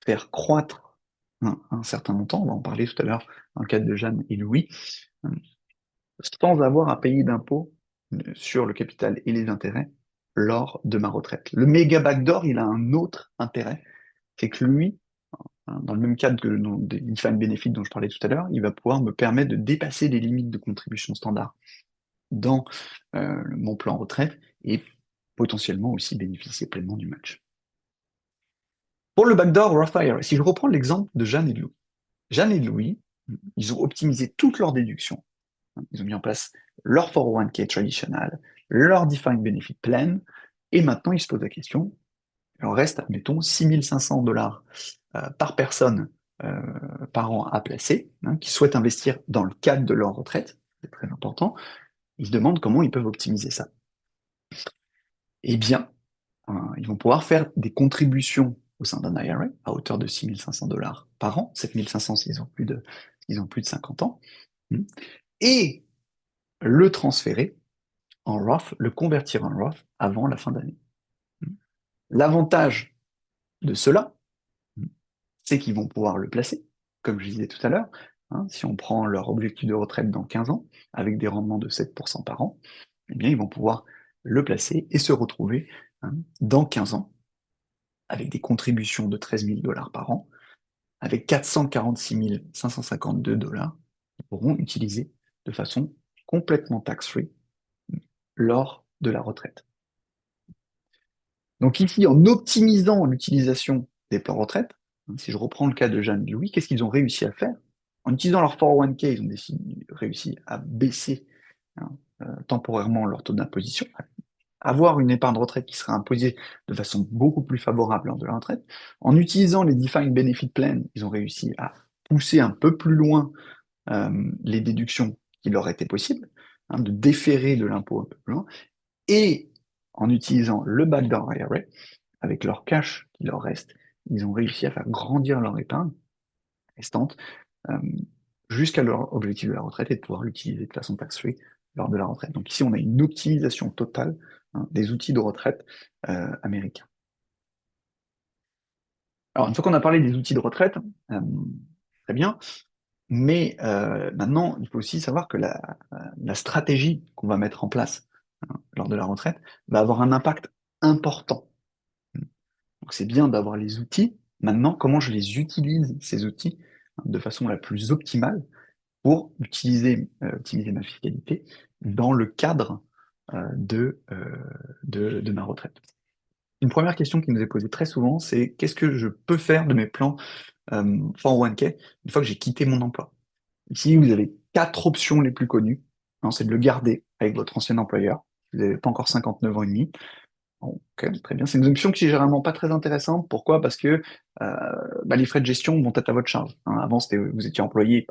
faire croître un certain montant, on va en parler tout à l'heure dans le cadre de Jeanne et Louis, sans avoir à payer d'impôts sur le capital et les intérêts lors de ma retraite. Le méga backdoor, il a un autre intérêt, c'est que lui, dans le même cadre que des defined benefits dont je parlais tout à l'heure, il va pouvoir me permettre de dépasser les limites de contribution standard dans mon plan retraite et potentiellement aussi bénéficier pleinement du match. Pour le backdoor Roth IRA, si je reprends l'exemple de Jeanne et de Louis, Jeanne et Louis, ils ont optimisé toutes leurs déductions. Ils ont mis en place leur 401k traditionnel, leur defined benefit plan, et maintenant ils se posent la question, il en reste, admettons, 6 500 $ par personne par an à placer, qui souhaitent investir dans le cadre de leur retraite, c'est très important. Ils se demandent comment ils peuvent optimiser ça. Eh bien, ils vont pouvoir faire des contributions au sein d'un IRA à hauteur de 6 500 $ par an, 7 500 s'ils ont plus de 50 ans, et le transférer en Roth, le convertir en Roth avant la fin d'année. L'avantage de cela, c'est qu'ils vont pouvoir le placer, comme je disais tout à l'heure, si on prend leur objectif de retraite dans 15 ans, avec des rendements de 7% par an, eh bien, ils vont pouvoir le placer et se retrouver dans 15 ans avec des contributions de 13 000 $ par an, avec 446 552 $ qu'ils pourront utiliser de façon complètement tax-free lors de la retraite. Donc ici, en optimisant l'utilisation des plans retraite, si je reprends le cas de Jeanne et Louis, qu'est-ce qu'ils ont réussi à faire? En utilisant leur 401k, ils ont réussi à baisser temporairement leur taux d'imposition, avoir une épargne de retraite qui sera imposée de façon beaucoup plus favorable lors de la retraite. En utilisant les Defined Benefit Plan, ils ont réussi à pousser un peu plus loin les déductions qui leur étaient possibles, de déférer de l'impôt un peu plus loin, et en utilisant le backdoor IRA, avec leur cash qui leur reste, ils ont réussi à faire grandir leur épargne restante jusqu'à leur objectif de la retraite et de pouvoir l'utiliser de façon tax-free lors de la retraite. Donc ici, on a une optimisation totale des outils de retraite américains. Alors, une fois qu'on a parlé des outils de retraite, très bien, mais maintenant, il faut aussi savoir que la stratégie qu'on va mettre en place lors de la retraite va avoir un impact important. Donc c'est bien d'avoir les outils. Maintenant, comment je les utilise, ces outils, de façon la plus optimale pour optimiser ma fiscalité dans le cadre de ma retraite. Une première question qui nous est posée très souvent, c'est qu'est-ce que je peux faire de mes plans 401k une fois que j'ai quitté mon emploi? Ici, vous avez 4 options les plus connues. C'est de le garder avec votre ancien employeur. Vous n'avez pas encore 59 ans et demi. Ok, très bien. C'est une option qui est généralement pas très intéressante. Pourquoi? Parce que les frais de gestion vont être à votre charge. Hein. Avant, vous étiez employé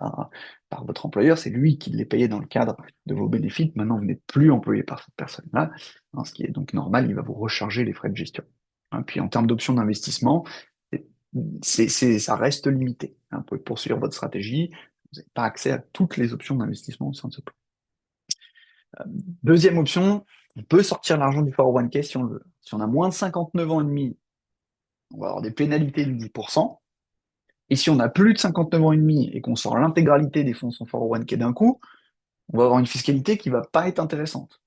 par votre employeur, c'est lui qui les payait dans le cadre de vos bénéfices. Maintenant, vous n'êtes plus employé par cette personne-là, hein, ce qui est donc normal, il va vous recharger les frais de gestion. Hein, puis en termes d'options d'investissement, ça reste limité. Hein. Vous pouvez poursuivre votre stratégie, vous n'avez pas accès à toutes les options d'investissement au sein de ce plan. Deuxième option, on peut sortir l'argent du 401k si on le veut. Si on a moins de 59 ans et demi, on va avoir des pénalités de 10%. Et si on a plus de 59 ans et demi et qu'on sort l'intégralité des fonds de son 401k d'un coup, on va avoir une fiscalité qui va pas être intéressante.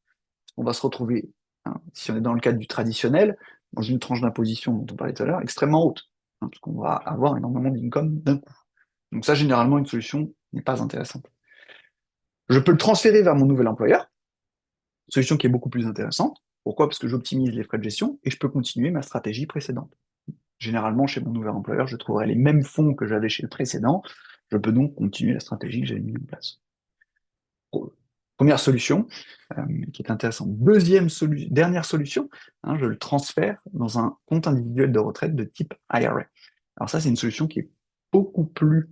On va se retrouver, hein, si on est dans le cadre du traditionnel, dans une tranche d'imposition dont on parlait tout à l'heure, extrêmement haute, hein, parce qu'on va avoir énormément d'income d'un coup. Donc ça, généralement, une solution n'est pas intéressante. Je peux le transférer vers mon nouvel employeur, solution qui est beaucoup plus intéressante. Pourquoi? Parce que j'optimise les frais de gestion et je peux continuer ma stratégie précédente. Généralement, chez mon nouvel employeur, je trouverai les mêmes fonds que j'avais chez le précédent. Je peux donc continuer la stratégie que j'avais mise en place. Première solution, qui est intéressante. Dernière solution, hein, je le transfère dans un compte individuel de retraite de type IRA. Alors ça, c'est une solution qui est beaucoup plus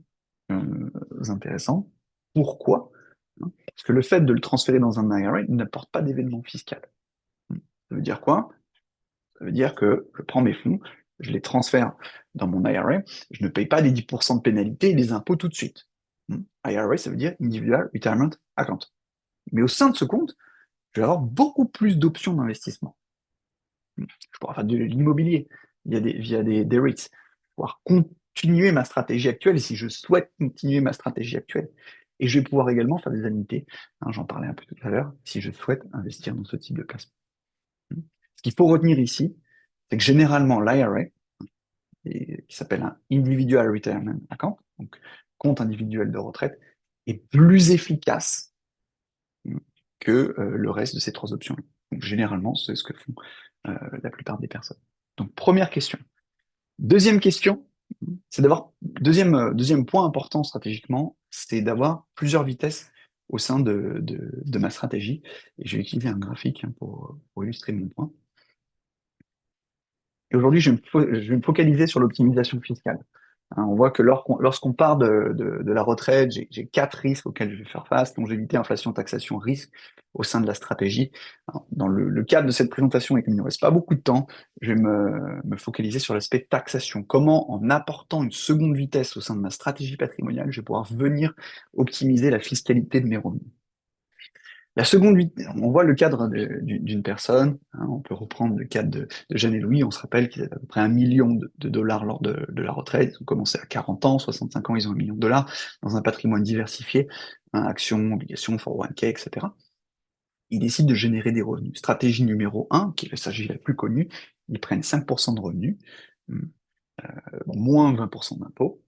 intéressante. Pourquoi? Parce que le fait de le transférer dans un IRA n'apporte pas d'événement fiscal. Ça veut dire quoi? Ça veut dire que je prends mes fonds, je les transfère dans mon IRA, je ne paye pas les 10% de pénalité et les impôts tout de suite. IRA, ça veut dire Individual Retirement Account. Mais au sein de ce compte, je vais avoir beaucoup plus d'options d'investissement. Je pourrais faire de l'immobilier via des REITs. Je vais pouvoir continuer ma stratégie actuelle si je souhaite continuer ma stratégie actuelle. Et je vais pouvoir également faire des annuités. Hein, j'en parlais un peu tout à l'heure, si je souhaite investir dans ce type de placement. Ce qu'il faut retenir ici, c'est que généralement l'IRA, qui s'appelle un Individual Retirement Account, donc compte individuel de retraite, est plus efficace que le reste de ces trois options. Donc généralement, c'est ce que font la plupart des personnes. Donc première question. Deuxième question, c'est d'avoir, deuxième point important stratégiquement, c'est d'avoir plusieurs vitesses au sein de ma stratégie. Et je vais utiliser un graphique hein, pour illustrer mon point. Et aujourd'hui, je vais me focaliser sur l'optimisation fiscale. Hein, on voit que lorsqu'on part de la retraite, j'ai quatre risques auxquels je vais faire face: longévité, inflation, taxation, risque au sein de la stratégie. Alors, dans le cadre de cette présentation, et comme il ne reste pas beaucoup de temps, je vais me focaliser sur l'aspect taxation. Comment, en apportant une seconde vitesse au sein de ma stratégie patrimoniale, je vais pouvoir venir optimiser la fiscalité de mes revenus. La seconde, on voit le cadre d'une personne, hein, on peut reprendre le cadre de Jeanne et Louis, on se rappelle qu'ils avaient à peu près 1 million de dollars lors de la retraite, ils ont commencé à 40 ans, 65 ans, ils ont 1 million de dollars, dans un patrimoine diversifié, hein, actions, obligations, 401k, etc. Ils décident de générer des revenus. Stratégie numéro 1, qui est la stratégie la plus connue, ils prennent 5% de revenus, moins 20% d'impôts,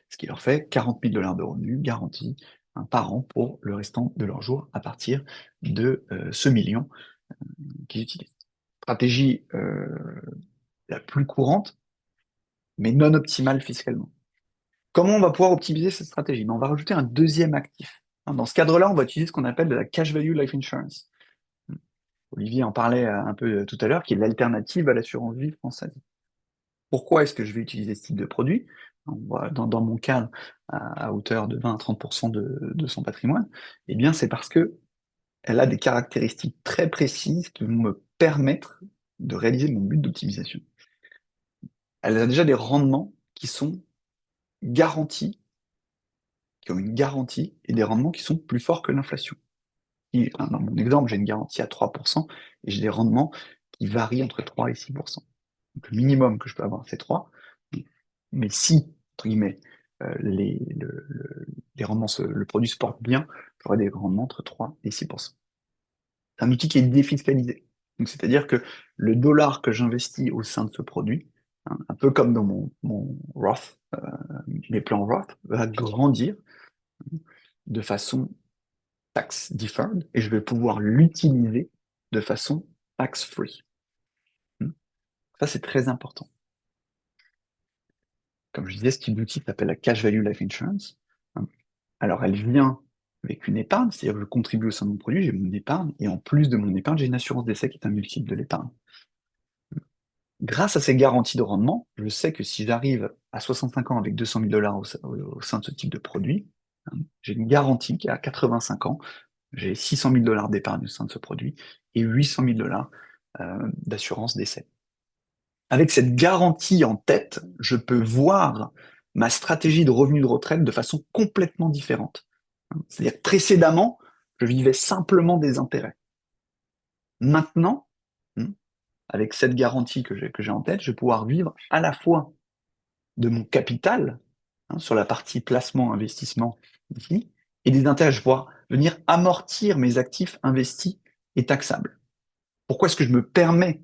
ce qui leur fait 40 000 dollars de revenus garantis hein, par an pour le restant de leurs jours à partir de ce million qu'ils utilisent. Stratégie la plus courante, mais non optimale fiscalement. Comment on va pouvoir optimiser cette stratégie? On va rajouter un deuxième actif. Dans ce cadre-là, on va utiliser ce qu'on appelle de la cash value life insurance. Olivier en parlait un peu tout à l'heure, qui est l'alternative à l'assurance vie française. Pourquoi est-ce que je vais utiliser ce type de produit? Dans mon cadre, à hauteur de 20 à 30% de son patrimoine, eh bien, c'est parce que elle a des caractéristiques très précises qui vont me permettre de réaliser mon but d'optimisation. Elle a déjà des rendements qui sont garantis, qui ont une garantie, et des rendements qui sont plus forts que l'inflation. Dans mon exemple, j'ai une garantie à 3%, et j'ai des rendements qui varient entre 3 et 6%. Donc, le minimum que je peux avoir, c'est 3. Mais si, entre guillemets, les rendements, le produit se porte bien, j'aurai des rendements entre 3 et 6%. C'est un outil qui est défiscalisé. Donc, c'est-à-dire que le dollar que j'investis au sein de ce produit, hein, un peu comme dans mon Roth, mes plans Roth, va grandir de façon tax deferred et je vais pouvoir l'utiliser de façon tax free. Ça, c'est très important. Comme je disais, ce type d'outil s'appelle la Cash Value Life Insurance. Alors, elle vient avec une épargne, c'est-à-dire que je contribue au sein de mon produit, j'ai mon épargne, et en plus de mon épargne, j'ai une assurance d'essai qui est un multiple de l'épargne. grâce à ces garanties de rendement, je sais que si j'arrive à 65 ans avec 200 000 dollars au sein de ce type de produit, hein, j'ai une garantie qu'à 85 ans, j'ai 600 000 dollars d'épargne au sein de ce produit et 800 000 dollars d'assurance décès. Avec cette garantie en tête, je peux voir ma stratégie de revenu de retraite de façon complètement différente. C'est-à-dire que précédemment, je vivais simplement des intérêts. Maintenant, hein, avec cette garantie que j'ai en tête, je vais pouvoir vivre à la fois de mon capital, hein, sur la partie placement, investissement ici, et des intérêts. Je vais pouvoir venir amortir mes actifs investis et taxables. Pourquoi est-ce que je me permets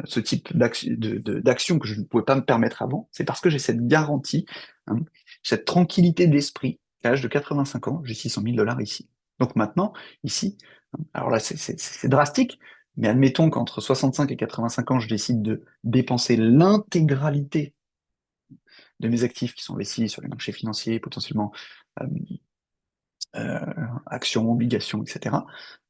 ce type d'action que je ne pouvais pas me permettre avant? C'est parce que j'ai cette garantie, hein, cette tranquillité d'esprit qu'à l'âge de 85 ans, j'ai 600 000 dollars ici. Donc maintenant, ici, hein, alors là, c'est drastique, mais admettons qu'entre 65 et 85 ans, je décide de dépenser l'intégralité de mes actifs qui sont investis sur les marchés financiers, potentiellement euh, actions, obligations, etc.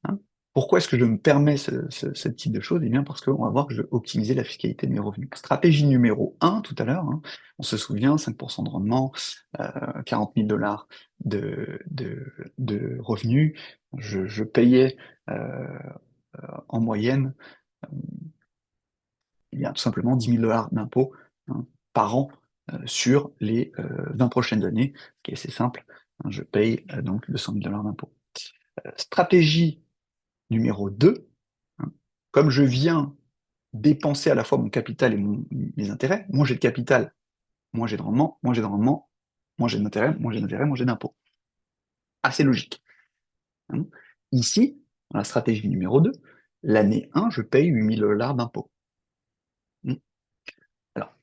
Hein. Pourquoi est-ce que je me permets ce type de choses? Eh bien, parce qu'on va voir que je vais optimiser la fiscalité de mes revenus. Stratégie numéro un, tout à l'heure, hein, on se souvient, 5% de rendement, 40 000 dollars de revenus. Je payais en moyenne eh bien, tout simplement 10 000 dollars d'impôts, hein, par an sur les 20 prochaines années, ce qui est assez simple. Hein, je paye donc 200 000 dollars d'impôts. Stratégie numéro 2, hein, comme je viens dépenser à la fois mon capital et mes intérêts, moins j'ai de capital, moins j'ai de rendement, moins j'ai de rendement, moins j'ai d'intérêt, moins j'ai d'intérêt, moins j'ai d'impôts. Assez logique. Hein. Ici, dans la stratégie numéro 2, l'année 1, je paye 8 000 dollars d'impôts. Hein. Alors,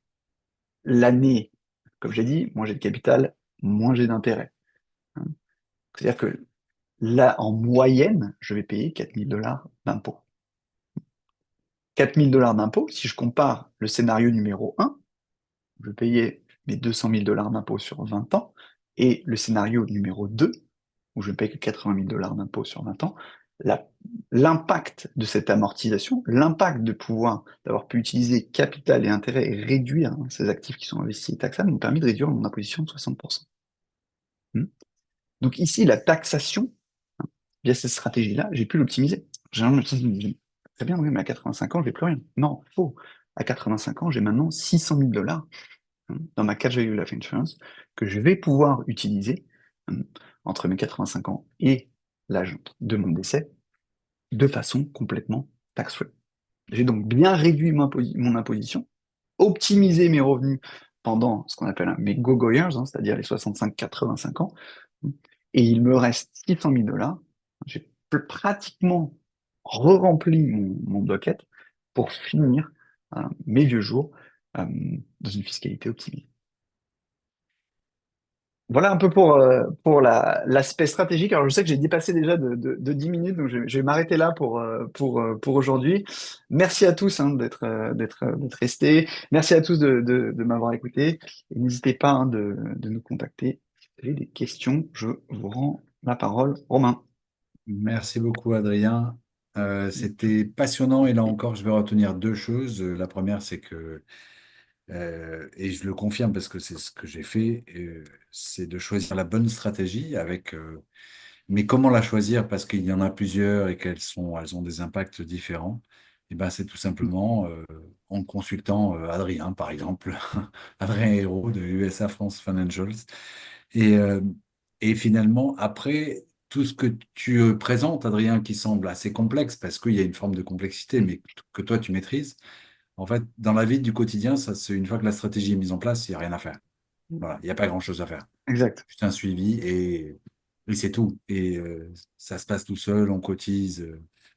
l'année, comme j'ai dit, moins j'ai de capital, moins j'ai d'intérêt. Hein. C'est-à-dire que là, en moyenne, je vais payer 4 000 dollars d'impôts. 4 000 dollars d'impôts, si je compare le scénario numéro 1, je payais mes 200 000 dollars d'impôts sur 20 ans, et le scénario numéro 2, où je ne paye que 80 000 dollars d'impôts sur 20 ans, l'impact de cette amortisation, l'impact de pouvoir, d'avoir pu utiliser capital et intérêt et réduire, hein, ces actifs qui sont investis et taxables, m'ont permis de réduire mon imposition de 60%. Donc ici, la taxation, hein, via cette stratégie-là, j'ai pu l'optimiser. J'ai un me très bien, oui, mais à 85 ans, je n'ai plus rien. Non, faux. À 85 ans, j'ai maintenant 600 000 dollars, hein, dans ma cash value life insurance que je vais pouvoir utiliser, hein, entre mes 85 ans et l'âge de mon décès de façon complètement tax-free. J'ai donc bien réduit mon imposition, optimisé mes revenus pendant ce qu'on appelle mes go-go years, hein, c'est-à-dire les 65-85 ans, hein, et il me reste 600 000 dollars. J'ai pratiquement re-rempli mon bucket pour finir, mes vieux jours dans une fiscalité optimisée. Voilà un peu pour l'aspect stratégique. Alors, je sais que j'ai dépassé déjà de 10 minutes, donc je vais m'arrêter là pour aujourd'hui. Merci à tous, hein, d'être restés. Merci à tous de m'avoir écouté. Et n'hésitez pas, hein, de nous contacter si vous avez des questions. Je vous rends la parole, Romain. Merci beaucoup, Adrien. C'était passionnant et là encore, je vais retenir deux choses. La première, c'est que, et je le confirme parce que c'est ce que j'ai fait, c'est de choisir la bonne stratégie avec, mais comment la choisir parce qu'il y en a plusieurs et elles ont des impacts différents. Et ben, c'est tout simplement en consultant Adrien, par exemple, Adrien Hérault de USA France Financials. Et, euh, et finalement, après, tout ce que tu présentes, Adrien, qui semble assez complexe, parce qu'il y a une forme de complexité, mais que toi, tu maîtrises, en fait, dans la vie du quotidien, ça, c'est une fois que la stratégie est mise en place, il n'y a rien à faire. Voilà, il n'y a pas grand-chose à faire. Exact. Juste un suivi et c'est tout. Et ça se passe tout seul, on cotise,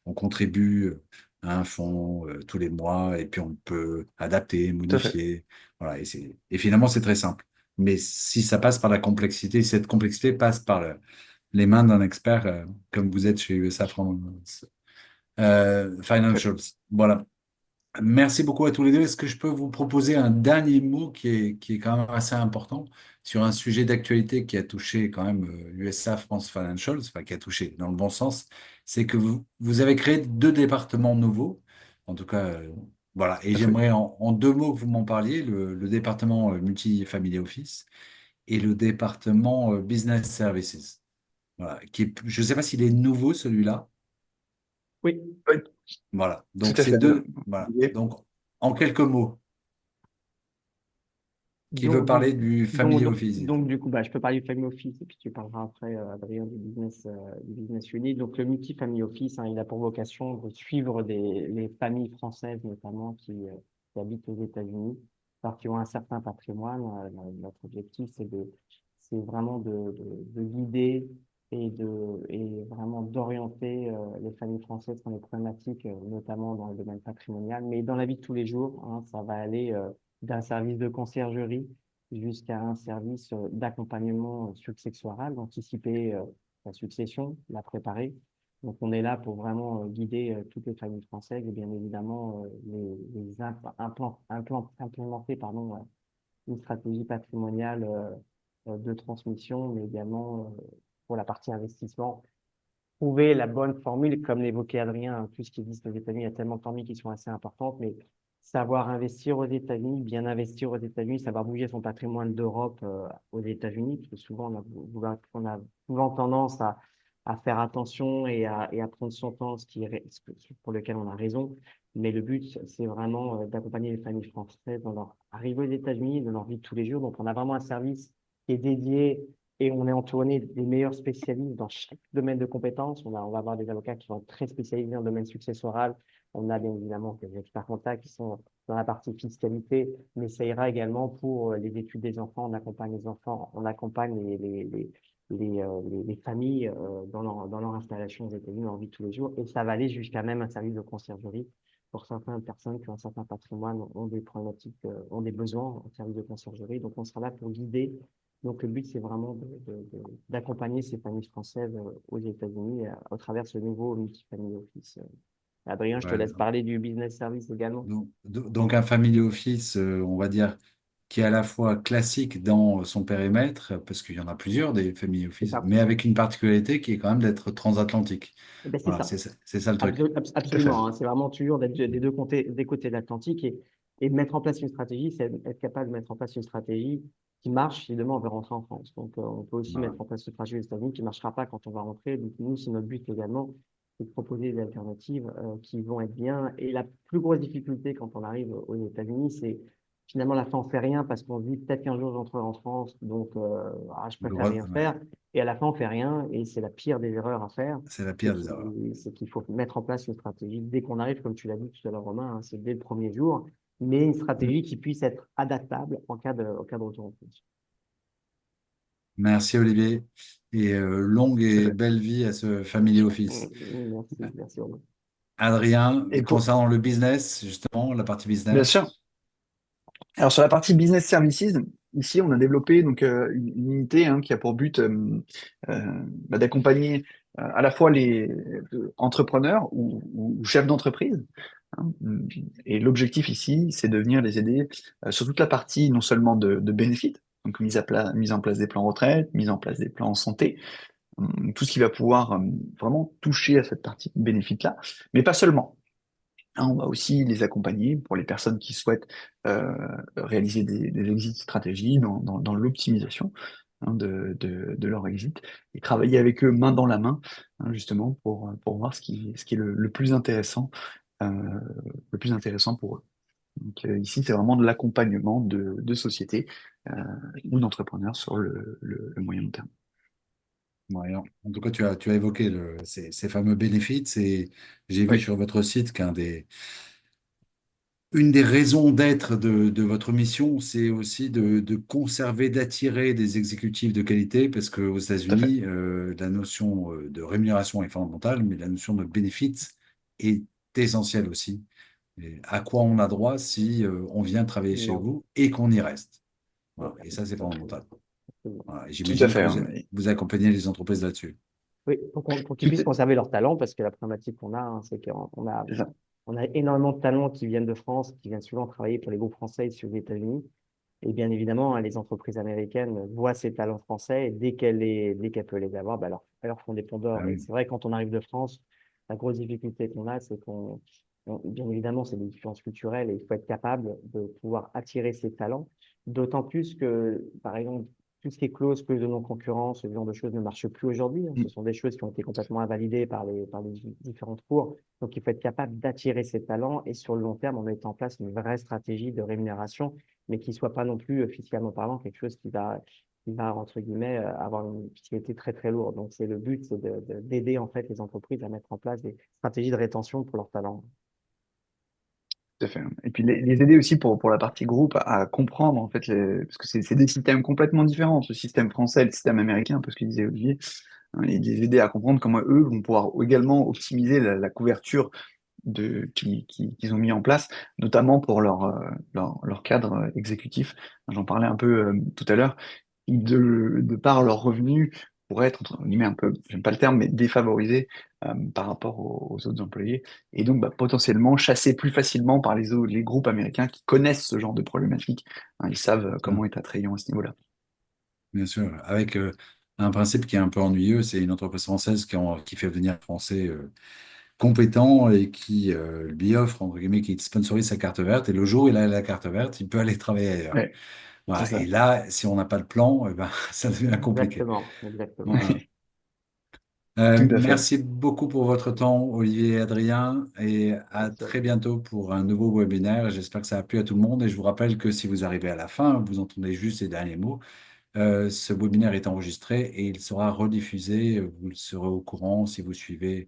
on contribue à un fonds tous les mois, et puis on peut adapter, Tout à fait. modifier. Voilà, et finalement, c'est très simple. Mais si ça passe par la complexité, si cette complexité passe par les mains d'un expert, comme vous êtes chez USA Tout à fait. Financials. Voilà. Merci beaucoup à tous les deux. Est-ce que je peux vous proposer un dernier mot qui est quand même assez important sur un sujet d'actualité qui a touché quand même USA France Financials, enfin qui a touché dans le bon sens, c'est que vous avez créé deux départements nouveaux, en tout cas Voilà, et tout à fait. j'aimerais en deux mots que vous m'en parliez, le département Multifamily Office et le département Business Services. Voilà, je ne sais pas s'il est nouveau celui-là. Oui, Oui, Voilà, tout donc à ces fait. deux, voilà. Donc en quelques mots, qui veut donc, donc, parler du donc, Family donc, Office? donc, du coup, bah, je peux parler du Family Office et puis tu parleras après, Adrien, du business unit. Donc, le multi-family office, hein, il a pour vocation de suivre les familles françaises, notamment, qui habitent aux États-Unis, parce qu'ils ont un certain patrimoine. Notre objectif, c'est vraiment de guider et vraiment d'orienter les familles françaises dans les problématiques, notamment dans le domaine patrimonial, mais dans la vie de tous les jours, hein, ça va aller d'un service de conciergerie jusqu'à un service d'accompagnement successoral, d'anticiper la succession, la préparer. Donc, on est là pour vraiment guider toutes les familles françaises et bien évidemment implémenter une stratégie patrimoniale de transmission, mais également pour la partie investissement, trouver la bonne formule, comme l'évoquait Adrien, hein, tout ce qui existe aux États-Unis, il y a tellement de formules qui sont assez importantes, mais savoir investir aux États-Unis, bien investir aux États-Unis, savoir bouger son patrimoine d'Europe aux États-Unis, parce que souvent on a souvent tendance à faire attention et à prendre son temps, pour lequel on a raison. Mais le but, c'est vraiment d'accompagner les familles françaises dans leur arrivée aux États-Unis, dans leur vie de tous les jours. Donc, on a vraiment un service qui est dédié et on est entouré des meilleurs spécialistes dans chaque domaine de compétences. On va avoir des avocats qui vont être très spécialisés dans le domaine successoral. On a bien évidemment des experts comptables qui sont dans la partie fiscalité, mais ça ira également pour les études des enfants. On accompagne les enfants, on accompagne les familles dans leur installation aux États-Unis, dans leur vie de tous les jours. Et ça va aller jusqu'à même un service de conciergerie pour certaines personnes qui ont un certain patrimoine, ont des problématiques, ont des besoins en service de conciergerie. Donc, on sera là pour guider. Donc, le but, c'est vraiment d'accompagner ces familles françaises aux États-Unis au travers de ce nouveau multifamily office. Adrien, je te Ouais, laisse parler du business service également. donc un Family Office, on va dire, qui est à la fois classique dans son périmètre, parce qu'il y en a plusieurs des Family C'est Office, ça. mais avec une particularité qui est quand même d'être transatlantique. Eh ben, c'est Voilà, ça. c'est ça le truc. Tout à fait. Absolument, hein. C'est vraiment toujours d'être des des côtés de l'Atlantique et mettre en place une stratégie, c'est être capable de mettre en place une stratégie qui marche si demain on veut rentrer en France. Donc, on peut aussi Voilà. mettre en place une stratégie aux États-Unis qui ne marchera pas quand on va rentrer. Donc, nous, c'est notre but également, c'est de proposer des alternatives qui vont être bien. Et la plus grosse difficulté quand on arrive aux États-Unis, c'est finalement la fin, on fait rien parce qu'on se dit peut-être qu'un jour j'entrerai en France, donc je préfère rien Ouais, faire. Et à la fin, on fait rien et c'est la pire des erreurs à faire c'est la pire des erreurs. c'est qu'il faut mettre en place une stratégie dès qu'on arrive, comme tu l'as dit tout à l'heure, Romain, hein, c'est dès le premier jour, mais une stratégie qui puisse être adaptable en cas de retour en France. Merci Olivier, et longue Tout à et fait. belle vie à ce Family Office. Merci Romain. Adrien, Et pour, concernant le business, justement, la partie bien business, sûr. Alors sur la partie business services, ici on a développé donc une unité qui a pour but d'accompagner à la fois les entrepreneurs ou chefs d'entreprise. hein. Et l'objectif ici, c'est de venir les aider sur toute la partie non seulement de bénéfices, donc mise en place des plans retraite, mise en place des plans santé, tout ce qui va pouvoir vraiment toucher à cette partie bénéfice-là, mais pas seulement. On va aussi les accompagner pour les personnes qui souhaitent euh, réaliser des exit stratégies dans l'optimisation de leur exit et travailler avec eux main dans la main, justement, pour voir ce qui est le plus intéressant pour eux. Donc, ici, c'est vraiment de l'accompagnement de sociétés euh, ou d'entrepreneurs sur le moyen long terme. ouais, en tout cas, tu as évoqué ces fameux bénéfices et j'ai vu Oui, sur votre site une des raisons d'être de votre mission, c'est aussi de conserver, d'attirer des exécutifs de qualité, parce qu'aux tout à fait. États-Unis, la notion de rémunération est fondamentale, mais la notion de bénéfice est essentielle aussi. Et à quoi on a droit si on vient travailler chez Non, vous et qu'on y reste. oui, Voilà. Et ça, c'est absolument, fondamental. absolument. Voilà. Et Tout à j'imagine que fait. vous accompagnez les entreprises là-dessus. Oui, pour qu'ils Tout puissent est- conserver leur talent, parce que la problématique qu'on a, hein, c'est c'est ça. on a énormément de talents qui viennent de France, qui viennent souvent travailler pour les groupes français ici aux États-Unis. Et bien évidemment, hein, les entreprises américaines voient ces talents français et dès qu'elles peuvent les avoir, bah, elles leur font des ponts Ah d'or. Et oui. c'est vrai, quand on arrive de France, la grosse difficulté qu'on a, c'est Bien évidemment, c'est des différences culturelles et il faut être capable de pouvoir attirer ces talents. D'autant plus que, par exemple, tout ce qui est clause de non-concurrence, ce genre de choses ne marche plus aujourd'hui, hein. Ce sont des choses qui ont été complètement invalidées par les différentes cours. Donc, il faut être capable d'attirer ces talents et sur le long terme, en mettant en place une vraie stratégie de rémunération, mais qui ne soit pas non plus, fiscalement parlant, quelque chose qui va, entre guillemets, avoir une fiscalité très, très lourde. Donc, c'est le but, c'est d'aider, en fait, les entreprises à mettre en place des stratégies de rétention pour leurs talents. Tout à fait. Et puis les aider aussi pour la partie groupe à comprendre, en fait, parce que c'est des systèmes complètement différents, ce système français et le système américain, un peu ce que disait Olivier, hein, et de les aider à comprendre comment eux vont pouvoir également optimiser la couverture qu'ils ont mis en place, notamment pour leur cadre exécutif. J'en parlais un peu tout à l'heure, de par leurs revenus, pourraient être, entre guillemets, un peu, j'aime pas le terme, mais défavorisés par rapport aux autres employés, et donc bah, potentiellement chassés plus facilement par les groupes américains qui connaissent ce genre de problématique. Hein, ils savent comment être attrayants à ce niveau-là. Bien sûr, avec un principe qui est un peu ennuyeux, c'est une entreprise française qui fait venir un Français compétent et qui lui offre, entre guillemets, qui sponsorise sa carte verte. Et le jour où il a la carte verte, il peut aller travailler ailleurs. Ouais, c'est Voilà. ça. Et là, si on n'a pas le plan, eh ben, ça devient compliqué. Exactement, exactement. Voilà. Tout à fait. Merci beaucoup pour votre temps, Olivier et Adrien, et à Merci à très vous. bientôt pour un nouveau webinaire. J'espère que ça a plu à tout le monde. Et je vous rappelle que si vous arrivez à la fin, vous entendez juste les derniers mots. Ce webinaire est enregistré et il sera rediffusé. Vous le serez au courant si vous suivez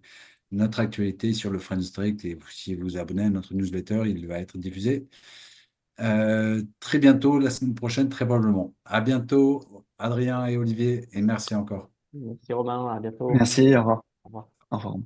notre actualité sur le Friends District et si vous vous abonnez à notre newsletter, il va être diffusé très bientôt, la semaine prochaine, très probablement. À bientôt, Adrien et Olivier, et merci encore. Merci Romain, à bientôt. Merci, au revoir. Au revoir. Au revoir.